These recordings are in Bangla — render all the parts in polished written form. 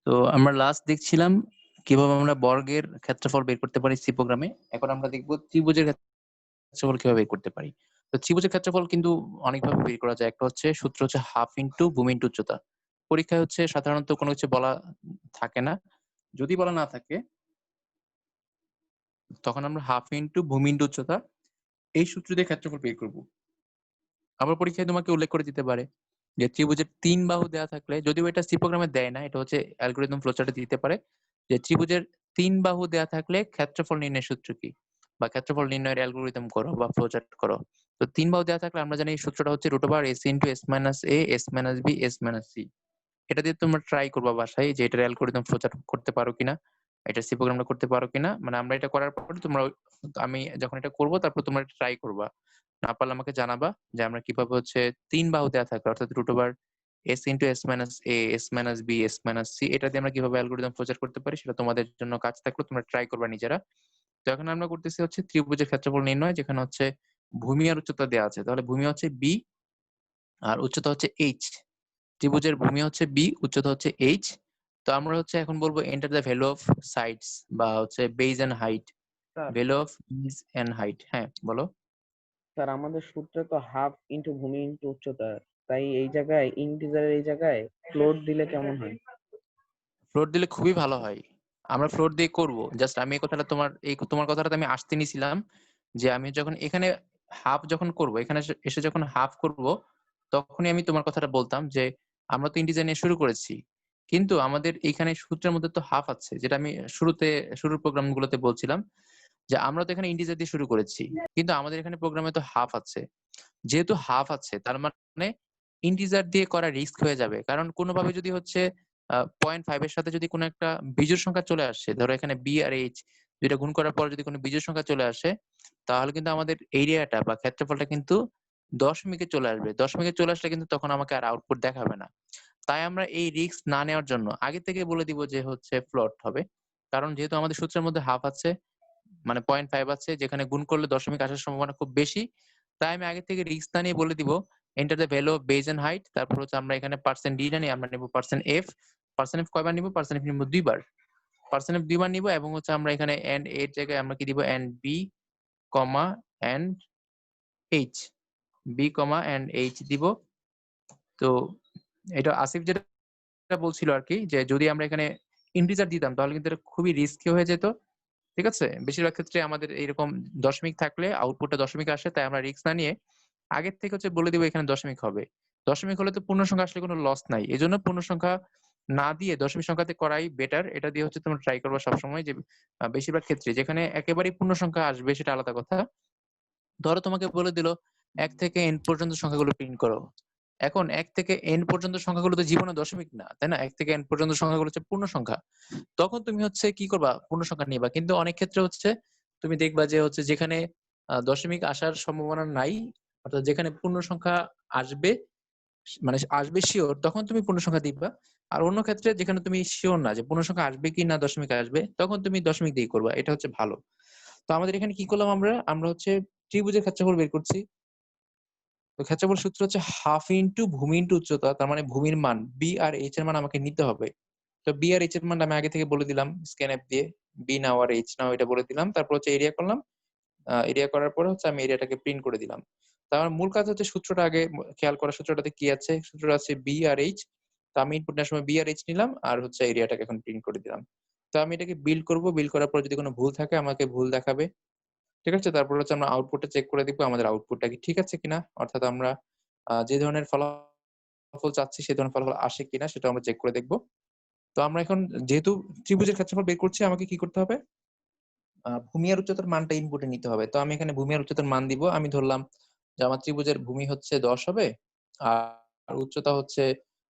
তো আমরা লাস্ট দেখছিলাম কিভাবে আমরা বর্গের ক্ষেত্রফল বের করতে পারি সি প্রোগ্রামে। এখন আমরা দেখব ত্রিভুজের ক্ষেত্রফল কিভাবে বের করতে পারি। তো ত্রিভুজের ক্ষেত্রফল কিন্তু অনেকভাবে বের করা যায়। একটা হচ্ছে সূত্র হচ্ছে হাফ ইনটু ভূমি ইনটু উচ্চতা। পরীক্ষায় হচ্ছে সাধারণত কোনো কিছু বলা থাকে না। যদি বলা না থাকে তখন আমরা হাফ ইনটু ভূমি ইনটু উচ্চতা এই সূত্র দিয়ে ক্ষেত্রফল বের করব। আবার পরীক্ষায় তোমাকে উল্লেখ করে দিতে পারে যে ত্রিভুজের ৩ বাহু দেয়া থাকলে, যদিও এটা সি প্রোগ্রামে দেয় না, এটা হচ্ছে অ্যালগরিদম ফ্লোচার্টে দিতে পারে যে ত্রিভুজের ৩ বাহু দেয়া থাকলে ক্ষেত্রফল নির্ণয়ের সূত্র কি? বা ক্ষেত্রফল নির্ণয়ের অ্যালগরিদম করো বা ফ্লোচার্ট করো। তো ৩ বাহু দেয়া থাকলে আমরা জানি এই সূত্রটা হচ্ছে √s * s - a s - b s - c। এটা দিয়ে তোমরা ট্রাই করবা বাসায় যে এটার অ্যালগরিদম ফ্লোচার্ট করতে পারো কিনা, এটা সি প্রোগ্রামটা করতে পারো কিনা। মানে আমরা এটা করার পর তোমরা আমি যখন এটা করব তারপর তোমরা ট্রাই করবা। না পারলে আমাকে জানাবা যে আমরা কিভাবে হচ্ছে ৩ বাহু দেয়া থাকে অর্থাৎ √s * s - a s - b s - c এটা দিয়ে আমরা কিভাবে অ্যালগরিদম ফ্লোচার্ট করতে পারি সেটা তোমাদের জন্য কাজ থাকলো, তোমরা ট্রাই করবা নিজেরা। তো এখন আমরা করতেছি হচ্ছে ত্রিভুজের ক্ষেত্রফল নির্ণয়, যেখানে হচ্ছে ভূমি আর উচ্চতা দেয়া আছে। তাহলে ভূমি হচ্ছে b আর উচ্চতা হচ্ছে h। ত্রিভুজের ভূমি হচ্ছে b, উচ্চতা হচ্ছে h। তো আমরা হচ্ছে এখন বলবো enter the value of sides বা হচ্ছে base and height. Sir value of base and height, হ্যাঁ বলো। স্যার আমাদের সূত্রে তো হাফ ইনটু ভূমি ইনটু উচ্চতা, তাই এই জায়গায় ইন্টিজারের এই জায়গায় ফ্লোট দিলে কেমন হয়? ফ্লোট দিলে খুবই ভালো হয়। আমরা ফ্লোট দিয়ে করব। জাস্ট আমি এই কথাটা তোমার কথাটাতে আমি আসতে নিছিলাম যে আমি যখন এখানে হাফ যখন করব, এখানে এসে যখন হাফ করব, তখনই আমি তোমার কথাটা বলতাম যে আমরা তো ইন্টিজার নিয়ে শুরু করেছি। কিন্তু আমাদের এইখানে সূত্রের মধ্যে তো হাফ আছে, যেটা আমি শুরুর প্রোগ্রামগুলোতে বলছিলাম যে আমরা তো এখানে ইন্টিজার দিয়ে শুরু করেছি। কিন্তু আমাদের এখানে প্রোগ্রামে তো হাফ আছে। যেহেতু হাফ আছে তার মানে ইন্টিজার দিয়ে করা রিস্ক হয়ে যাবে। কারণ কোনোভাবে যদি হচ্ছে 0.5 এর সাথে যদি কোনো একটা বিজোড় সংখ্যা চলে আসে, ধরো এখানে b আর h দুইটা গুণ করার পর যদি কোনো বিজোড় সংখ্যা চলে আসে, তাহলে কিন্তু আমাদের এরিয়াটা বা ক্ষেত্রফলটা কিন্তু দশমিকে চলে আসবে। দশমিকে চলে আসলে কিন্তু তখন আমাকে আর আউটপুট দেখাবে না। তাই আমরা এই রিস্ক না নেওয়ার জন্য আগে থেকে বলে দিব যে হচ্ছে ফ্লট হবে। কারণ যেহেতু আমাদের সূত্রের মধ্যে হাফ আছে, মানে 0.5 আছে, যেখানে গুণ করলে দশমিক আসার সম্ভাবনা খুব বেশি। তাই আমি আগে থেকে রিস্ক না নিয়ে বলে দিব enter the value of base and height. তারপর হচ্ছে আমরা এখানে পার্সেন্ট ডি না নিয়ে আমরা নিব পার্সেন্ট এফ। পার্সেন্ট এফ কয়বার নিব? পার্সেন্ট এফ নিব দুইবার। পার্সেন্ট এফ দুইবার নিব এবং হচ্ছে আমরা এখানে এন্ড এর জায়গায় আমরা কি দিব? And B comma and H. B comma and H দিব। তো এটা আসিফ যেটা বলছিল আরকি, যে যদি আমরা এখানে ইন্টিজার দিতাম তাহলে কিন্তু এটা খুবই রিস্কি হয়ে যেত। ঠিক আছে? বেশিরভাগ ক্ষেত্রে আমাদের এরকম দশমিক থাকলে আউটপুটটা দশমিক আসে। তাই আমরা রিস্ক না নিয়ে আগের থেকে হচ্ছে বলে দিব এখানে দশমিক হবে। দশমিক হলে তো পূর্ণ সংখ্যা আসলে কোনো লস নাই। এজন্য পূর্ণ সংখ্যা না দিয়ে দশমিক সংখ্যাতে করাই বেটার। এটা দিয়ে হচ্ছে তোমরা ট্রাই করবা সবসময় যে বেশিরভাগ ক্ষেত্রে যেখানে একেবারেই পূর্ণ সংখ্যা আসবে সেটা আলাদা কথা। ধরো তোমাকে বলে দিল ১ থেকে n পর্যন্ত সংখ্যাগুলো প্রিন্ট করো। এখন ১ থেকে n পর্যন্ত সংখ্যাগুলো তো জীবনে দশমিক না, তাই না? ১ থেকে n পর্যন্ত সংখ্যাগুলো হচ্ছে পূর্ণ সংখ্যা। তখন তুমি হচ্ছে কি করবা? পূর্ণ সংখ্যা নিবা। কিন্তু অনেক ক্ষেত্রে হচ্ছে তুমি দেখবা যে হচ্ছে যেখানে দশমিক আসার সম্ভাবনা নাই, অর্থাৎ যেখানে পূর্ণ সংখ্যা আসবে, মানে আসবে সিওর, তখন তুমি পূর্ণ সংখ্যা দিবা। আর অন্য ক্ষেত্রে যেখানে তুমি সিওর না যে পূর্ণ সংখ্যা আসবে কি না দশমিক আসবে, তখন তুমি দশমিক দিয়ে করবা। এটা হচ্ছে ভালো। তো আমাদের এখানে কি করলাম আমরা? আমরা হচ্ছে ত্রিভুজের ক্ষেত্রফল বের করছি। তো ক্ষেত্রফল সূত্র হচ্ছে হাফ ইনটু ভূমি ইনটু উচ্চতা। তার মানে ভূমির মান b আর h এর মান আমাকে নিতে হবে। তো b আর h এর মান আমি আগে থেকে বলে দিলাম স্ক্যানফ দিয়ে। b নাও আর h নাও এটা বলে দিলাম। তারপর হচ্ছে এরিয়া করলাম। এরিয়া করার পরে হচ্ছে আমি এরিয়াটাকে প্রিন্ট করে দিলাম। তো আমার মূল কাজ হচ্ছে সূত্রটা আগে খেয়াল করা, সূত্রটাতে কি আছে? সূত্রটা আছে b আর h। তো আমি ইনপুট নেওয়ার সময় b আর h নিলাম আর হচ্ছে এরিয়াটাকে এখন প্রিন্ট করে দিলাম। তো আমি এটাকে বিল্ড করব। বিল্ড করার পর যদি কোনো ভুল থাকে আমাকে ভুল দেখাবে। ঠিক আছে? তারপর হচ্ছে আমরা আউটপুটটা চেক করে দেখব আমাদের আউটপুটটা কি ঠিক আছে কিনা। অর্থাৎ আমরা যে ধরনের ফলাফল চাচ্ছি সে ধরনের ফলাফল আসে কিনা সেটা আমরা চেক করে দেখব। তো আমরা এখন যেহেতু ত্রিভুজের ক্ষেত্রফল বের করছি, আমাকে কি করতে হবে? ভূমি আর উচ্চতার মানটা ইনপুটে নিতে হবে। তো আমি এখানে ভূমি আর উচ্চতার মান দিব। আমি ধরলাম যে আমার ত্রিভুজের ভূমি হচ্ছে ১০ হবে আর উচ্চতা হচ্ছে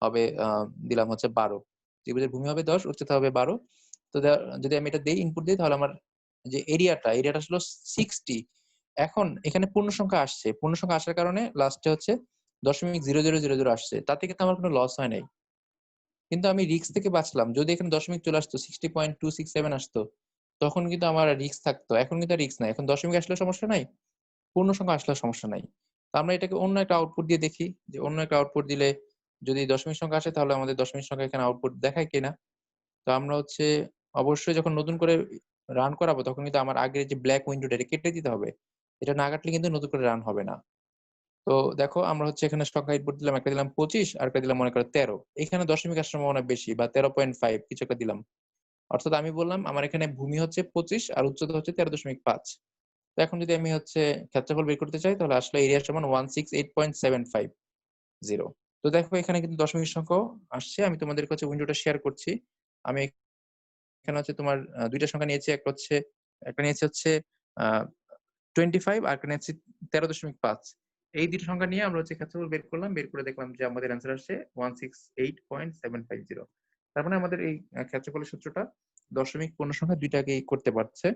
হবে দিলাম হচ্ছে ১২। ত্রিভুজের ভূমি হবে ১০, উচ্চতা হবে ১২। তো যদি আমি এটা দেই, ইনপুট দেই, তাহলে আমার যে এরিয়াটা আসলো ৬০। এখন এখানে পূর্ণ সংখ্যা আসছে। পূর্ণ সংখ্যা আসার কারণে লাস্টে হচ্ছে ০.০০০০ আসছে। তাতে কিন্তু আমার কোনো লস হয় নাই। কিন্তু আমি রিস্ক থেকে বাঁচলাম। যদি এখানে দশমিক চলে আসতো 60.267 আসতো, তখন কিন্তু আমার রিস্ক থাকতো। এখন কিন্তু আর রিস্ক নাই। এখন দশমিক আসলেও সমস্যা নাই, পূর্ণ সংখ্যা আসলেও সমস্যা নাই। তো আমরা এটাকে অন্য একটা আউটপুট দিয়ে দেখি যে অন্য একটা আউটপুট দিলে যদি দশমিক সংখ্যা আসে তাহলে আমাদের দশমিক সংখ্যা এখানে আউটপুট দেখায় কিনা। তো আমরা হচ্ছে অবশ্যই যখন নতুন করে রান করাবো তখন কিন্তু আমার আগের যে ব্ল্যাক উইন্ডোটা এটা কেটে দিতে হবে। এটা না কাটলে কিন্তু নতুন করে রান হবে না। তো দেখো আমরা হচ্ছে এখানে সংখ্যা ইনপুট দিলাম, একটা দিলাম 25 আর একটা দিলাম মনে করো 13। এখানে দশমিক আসার সম্ভাবনা বেশি বা 13.5 কিছু একটা দিলাম। অর্থাৎ আমি বললাম আমার এখানে ভূমি হচ্ছে 25 আর উচ্চতা হচ্ছে 13.5। তো এখন যদি আমি হচ্ছে ক্ষেত্রফল বের করতে চাই তাহলে আসলে এরিয়া সমান 168.750। তো দেখো এখানে কিন্তু দশমিক সংখ্যাও আসছে। আমি তোমাদের কাছে উইন্ডোটা শেয়ার করছি। আমি এখানে হচ্ছে তোমার ২ টা সংখ্যা নিয়েছি। একটা নিয়েছি হচ্ছে আ 25 আর একটা নিয়েছি 13.5। এই ২ টা সংখ্যা নিয়ে আমরা হচ্ছে ক্ষেত্রফল বের করলাম। বের করে দেখলাম যে আমাদের অ্যান্সার আসছে 168.750। তার মানে আমাদের এই ক্ষেত্রফলের সূত্রটা দশমিক পূর্ণ সংখ্যা ২ টাকেই করতে পারছে।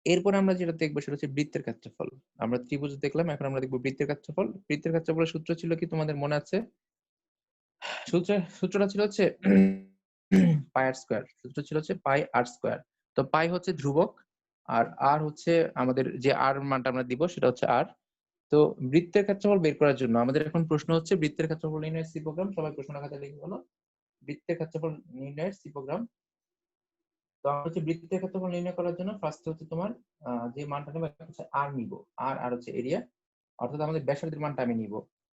এরপরে আমরা যেটা দেখবো সেটা হচ্ছে বৃত্তের ক্ষেত্রফল। আমরা ত্রিভুজ দেখলাম, এখন আমরা দেখব বৃত্তের ক্ষেত্রফল। বৃত্তের ক্ষেত্রফলের সূত্র ছিল কি তোমাদের মনে আছে? সূত্রটা ছিল হচ্ছে পাই আর স্কয়ার। সূত্র ছিল হচ্ছে পাই আর স্কয়ার। তো পাই হচ্ছে ধ্রুবক আর আর হচ্ছে আমাদের যে আর মানটা আমরা দিব সেটা হচ্ছে আর। তো বৃত্তের ক্ষেত্রফল বের করার জন্য আমাদের এখন প্রশ্ন হচ্ছে বৃত্তের ক্ষেত্রফল নির্ণয়ের সি প্রোগ্রাম। সবাই প্রশ্ন খাতায় লিখে ফেলো। বৃত্তের ক্ষেত্রফল নির্ণয়ের সি প্রোগ্রাম। তো আমরা হচ্ছে বৃত্তের ক্ষেত্রফল নির্ণয় করার জন্য ফার্স্ট হচ্ছে তোমার যে মানটা নেব একটা হচ্ছে আর নিব। আর হচ্ছে এরিয়া। অর্থাৎ আমাদের ব্যাসার্ধের মানটা আমি নিব।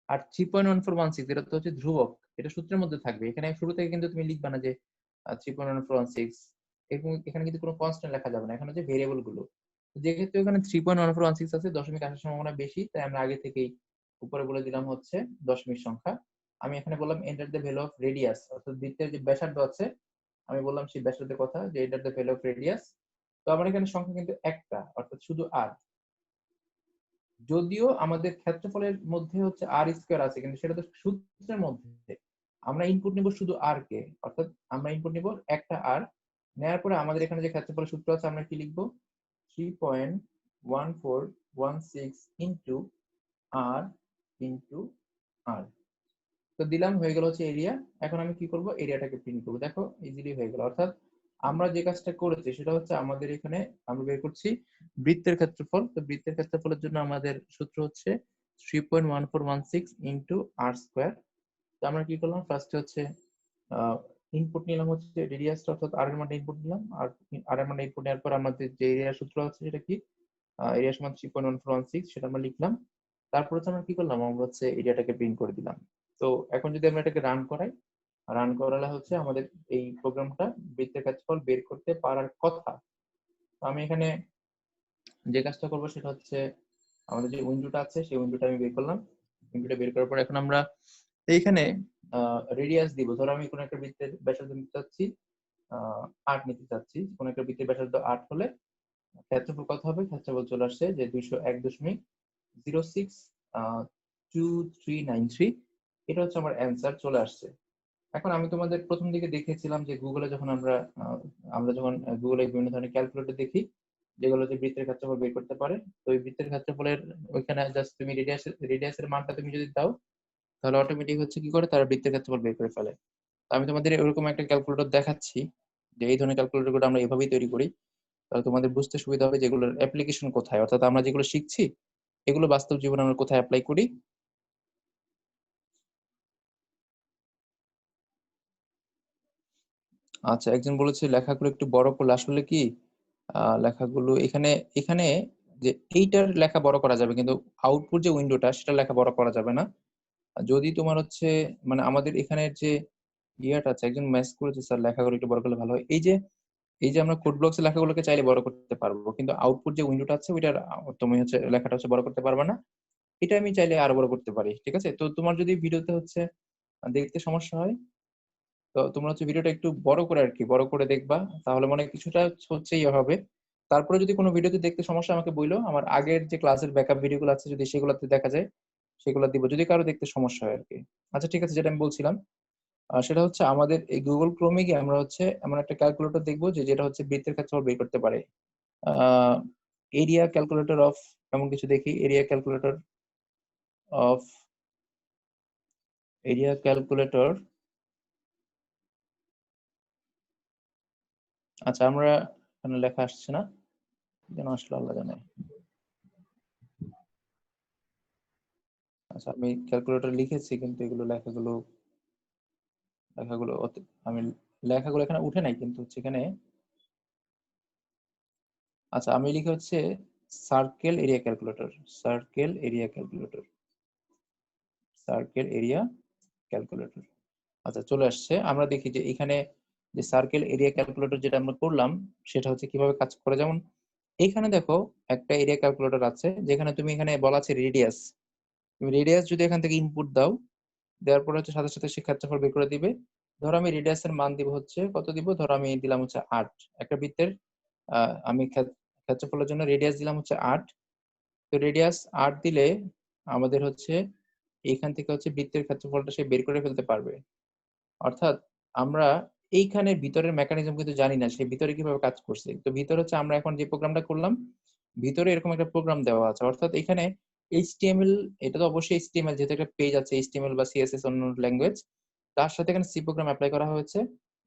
আর 3.1416 এটা তো হচ্ছে ধ্রুবক। এটা সূত্রের মধ্যে থাকবে। এখানে শুরু থেকে কিন্তু তুমি লিখবা না যে 3.1416 এবং এখানে কিন্তু কোনো কনস্ট্যান্ট লেখা যাবে না। এখানে হচ্ছে ভেরিয়েবল গুলো। যেহেতু এখানে 3.1416 আছে দশমিক আসার সম্ভাবনা বেশি, তাই আমরা আগে থেকেই উপরে বলে দিলাম হচ্ছে দশমিক সংখ্যা। আমি এখানে বললাম enter the value of radius, অর্থাৎ বৃত্তের যে ব্যাসার্ধ আছে আমি বললাম সেই ব্যাসার্ধের কথা যে এটার দ্য ভ্যালু অফ রেডিয়াস। তো আমার এখানে সংখ্যা কিন্তু একটা, অর্থাৎ শুধু আর। যদিও আমাদের ক্ষেত্রফলের মধ্যে হচ্ছে আর স্কয়ার আছে কিন্তু সেটা তো সূত্রের মধ্যে। আমরা ইনপুট নিব শুধু আর কে, অর্থাৎ আমরা ইনপুট নিব একটা আর। নেওয়ার পরে আমাদের এখানে যে ক্ষেত্রফলের সূত্র আছে আমরা কি লিখব? 3.1416 ইনটু আর ইনটু আর। তো দিলাম, হয়ে গেল হচ্ছে এরিয়া। এখন আমি কি করব? এরিয়াটাকে প্রিন্ট করব। দেখো ইজিলি হয়ে গেল। অর্থাৎ আমরা যে কাজটা করেছি সেটা হচ্ছে আমাদের এখানে আমরা বের করছি বৃত্তের ক্ষেত্রফল। তো বৃত্তের ক্ষেত্রফলের জন্য আমাদের সূত্র হচ্ছে 3.1416 ইনটু আর স্কয়ার। তো আমরা কি করলাম? ফার্স্টে হচ্ছে ইনপুট নিলাম হচ্ছে রেডিয়াসটা, অর্থাৎ আর এর মানটা ইনপুট দিলাম। আর আর এর মানটা ইনপুট নেওয়ার পর আমাদের যে এরিয়ার সূত্র আছে সেটা কি? এরিয়া সমান 3.1416 সেটা আমরা লিখলাম। তারপর হচ্ছে আমরা কি করলাম? আমরা হচ্ছে এরিয়াটাকে প্রিন্ট করে দিলাম। তো এখন যদি আমরা এটাকে রান করাই, রান করালে হচ্ছে আমাদের এই প্রোগ্রামটা বৃত্তের ক্ষেত্রফল বের করতে পারার কথা। তো আমি এখানে যে কাজটা করবো সেটা হচ্ছে আমাদের যে উইন্ডোটা আছে সেই উইন্ডোটা আমি বের করলাম। উইন্ডোটা বের করার পর এখন আমরা এইখানে রেডিয়াস দিব। ধরো আমি কোনো একটা বৃত্তের ব্যাসার্ধ নিতে চাচ্ছি 8 নিতে চাচ্ছি। কোনো একটা বৃত্তের ব্যাসার্ধ 8 হলে ক্ষেত্রফল কত হবে? ক্ষেত্রফল চলে আসছে যে 201.2393। এটা হচ্ছে আমার অ্যান্সার চলে আসছে। এখন আমি তোমাদের প্রথম দিকে দেখিয়েছিলাম যে গুগলে যখন আমরা যখন গুগলে বিভিন্ন ধরনের ক্যালকুলেটর দেখি যেগুলো যে বৃত্তের ক্ষেত্রফল বের করতে পারে। তো ওই বৃত্তের ক্ষেত্রফলের ওইখানে জাস্ট তুমি রেডিয়াসের মানটা তুমি যদি দাও তাহলে অটোমেটিক হচ্ছে কি করে তারা বৃত্তের ক্ষেত্রফল বের করে ফেলে। তো আমি তোমাদের এরকম একটা ক্যালকুলেটর দেখাচ্ছি যে এই ধরনের ক্যালকুলেটর গুলো আমরা এভাবেই তৈরি করি। তাহলে তোমাদের বুঝতে সুবিধা হবে যেগুলোর অ্যাপ্লিকেশন কোথায়, অর্থাৎ আমরা যেগুলো শিখছি এগুলো বাস্তব জীবনে আমরা কোথায় অ্যাপ্লাই করি। আচ্ছা, একজন বলেছে লেখাগুলো একটু বড় করলে আসলে কি লেখাগুলো এখানে এখানে যে এইটার লেখা বড় করা যাবে কিন্তু আউটপুট যে উইন্ডোটা সেটা লেখা বড় করা যাবে না। যদি তোমার হচ্ছে মানে আমাদের এখানের যে ইয়েটা আছে, একজন মেস করেছে স্যার লেখাগুলো একটু বড় করলে ভালো হয়। এই যে আমরা কোড ব্লকস এর লেখাগুলোকে চাইলে বড় করতে পারবো কিন্তু আউটপুট যে উইন্ডোটা আছে ওইটার তুমি হচ্ছে লেখাটা হচ্ছে বড় করতে পারবে না। এটা আমি চাইলে আরো বড় করতে পারি, ঠিক আছে? তো তোমার যদি ভিডিওতে হচ্ছে দেখতে সমস্যা হয় তো তোমরা হচ্ছে ভিডিওটা একটু বড় করে আর কি বড় করে দেখবা, তাহলে মনে হয় কিছুটা হচ্ছে ইয়ে হবে। তারপরে যদি কোনো ভিডিওতে দেখতে সমস্যা আমাকে বইলো, আমার আগের যে ক্লাসের ব্যাকআপ ভিডিওগুলো আছে যদি সেগুলোতে দেখা যায় সেগুলো দিব যদি কারো দেখতে সমস্যা হয় আর কি। আচ্ছা ঠিক আছে, যেটা আমি বলছিলাম সেটা হচ্ছে আমাদের এই গুগল ক্রোমে গিয়ে আমরা হচ্ছে এমন একটা ক্যালকুলেটর দেখবো যে যেটা হচ্ছে বৃত্তের ক্ষেত্রফল বের করতে পারে। আহ এরিয়া ক্যালকুলেটর অফ এমন কিছু দেখি, অফ এরিয়া ক্যালকুলেটর। আচ্ছা আমরা এখানে লেখা আসছে না যেন, আসলে আল্লাহ জানে। আচ্ছা আমি ক্যালকুলেটর লিখেছি কিন্তু এগুলো লেখাগুলো আমি লেখাগুলো এখানে উঠে নাই কিন্তু হচ্ছে এখানে। আচ্ছা আমি লিখি হচ্ছে circle area calculator, circle area calculator, circle area calculator. আচ্ছা চলে আসছে। আমরা দেখি যে এখানে যে সার্কেল এরিয়া ক্যালকুলেটর যেটা আমরা করলাম সেটা হচ্ছে কিভাবে কাজ করে। যেমন এখানে দেখো একটা এরিয়া ক্যালকুলেটর আছে, যেখানে তুমি এখানে বলা আছে রেডিয়াস। তুমি রেডিয়াস যদি এখান থেকে ইনপুট দাও, দেওয়ার পরে হচ্ছে সাথে সাথে সে ক্ষেত্রফল বের করে দিবে। ধরো আমি রেডিয়াসের মান দিব হচ্ছে কত দিব, ধরো আমি দিলাম হচ্ছে 8। একটা বৃত্তের আমি ক্ষেত্রফলের জন্য রেডিয়াস দিলাম হচ্ছে 8। তো রেডিয়াস 8 দিলে আমাদের হচ্ছে এইখান থেকে হচ্ছে বৃত্তের ক্ষেত্রফলটা সে বের করে ফেলতে পারবে। অর্থাৎ আমরা এইখানের ভিতরের মেকানিজম কিন্তু জানি না সে ভিতরে কিভাবে কাজ করছে। তো ভিতরে হচ্ছে আমরা এখন যে প্রোগ্রামটা করলাম, ভিতরে এরকম একটা প্রোগ্রাম দেওয়া আছে। অর্থাৎ এখানে এইচটিএমএল, এটা তো অবশ্যই এইচটিএমএল যেহেতু একটা পেজ আছে, এইচটিএমএল বা সিএসএস অন্য ল্যাঙ্গুয়েজ, তার সাথে এখানে সি প্রোগ্রাম অ্যাপ্লাই করা হয়েছে,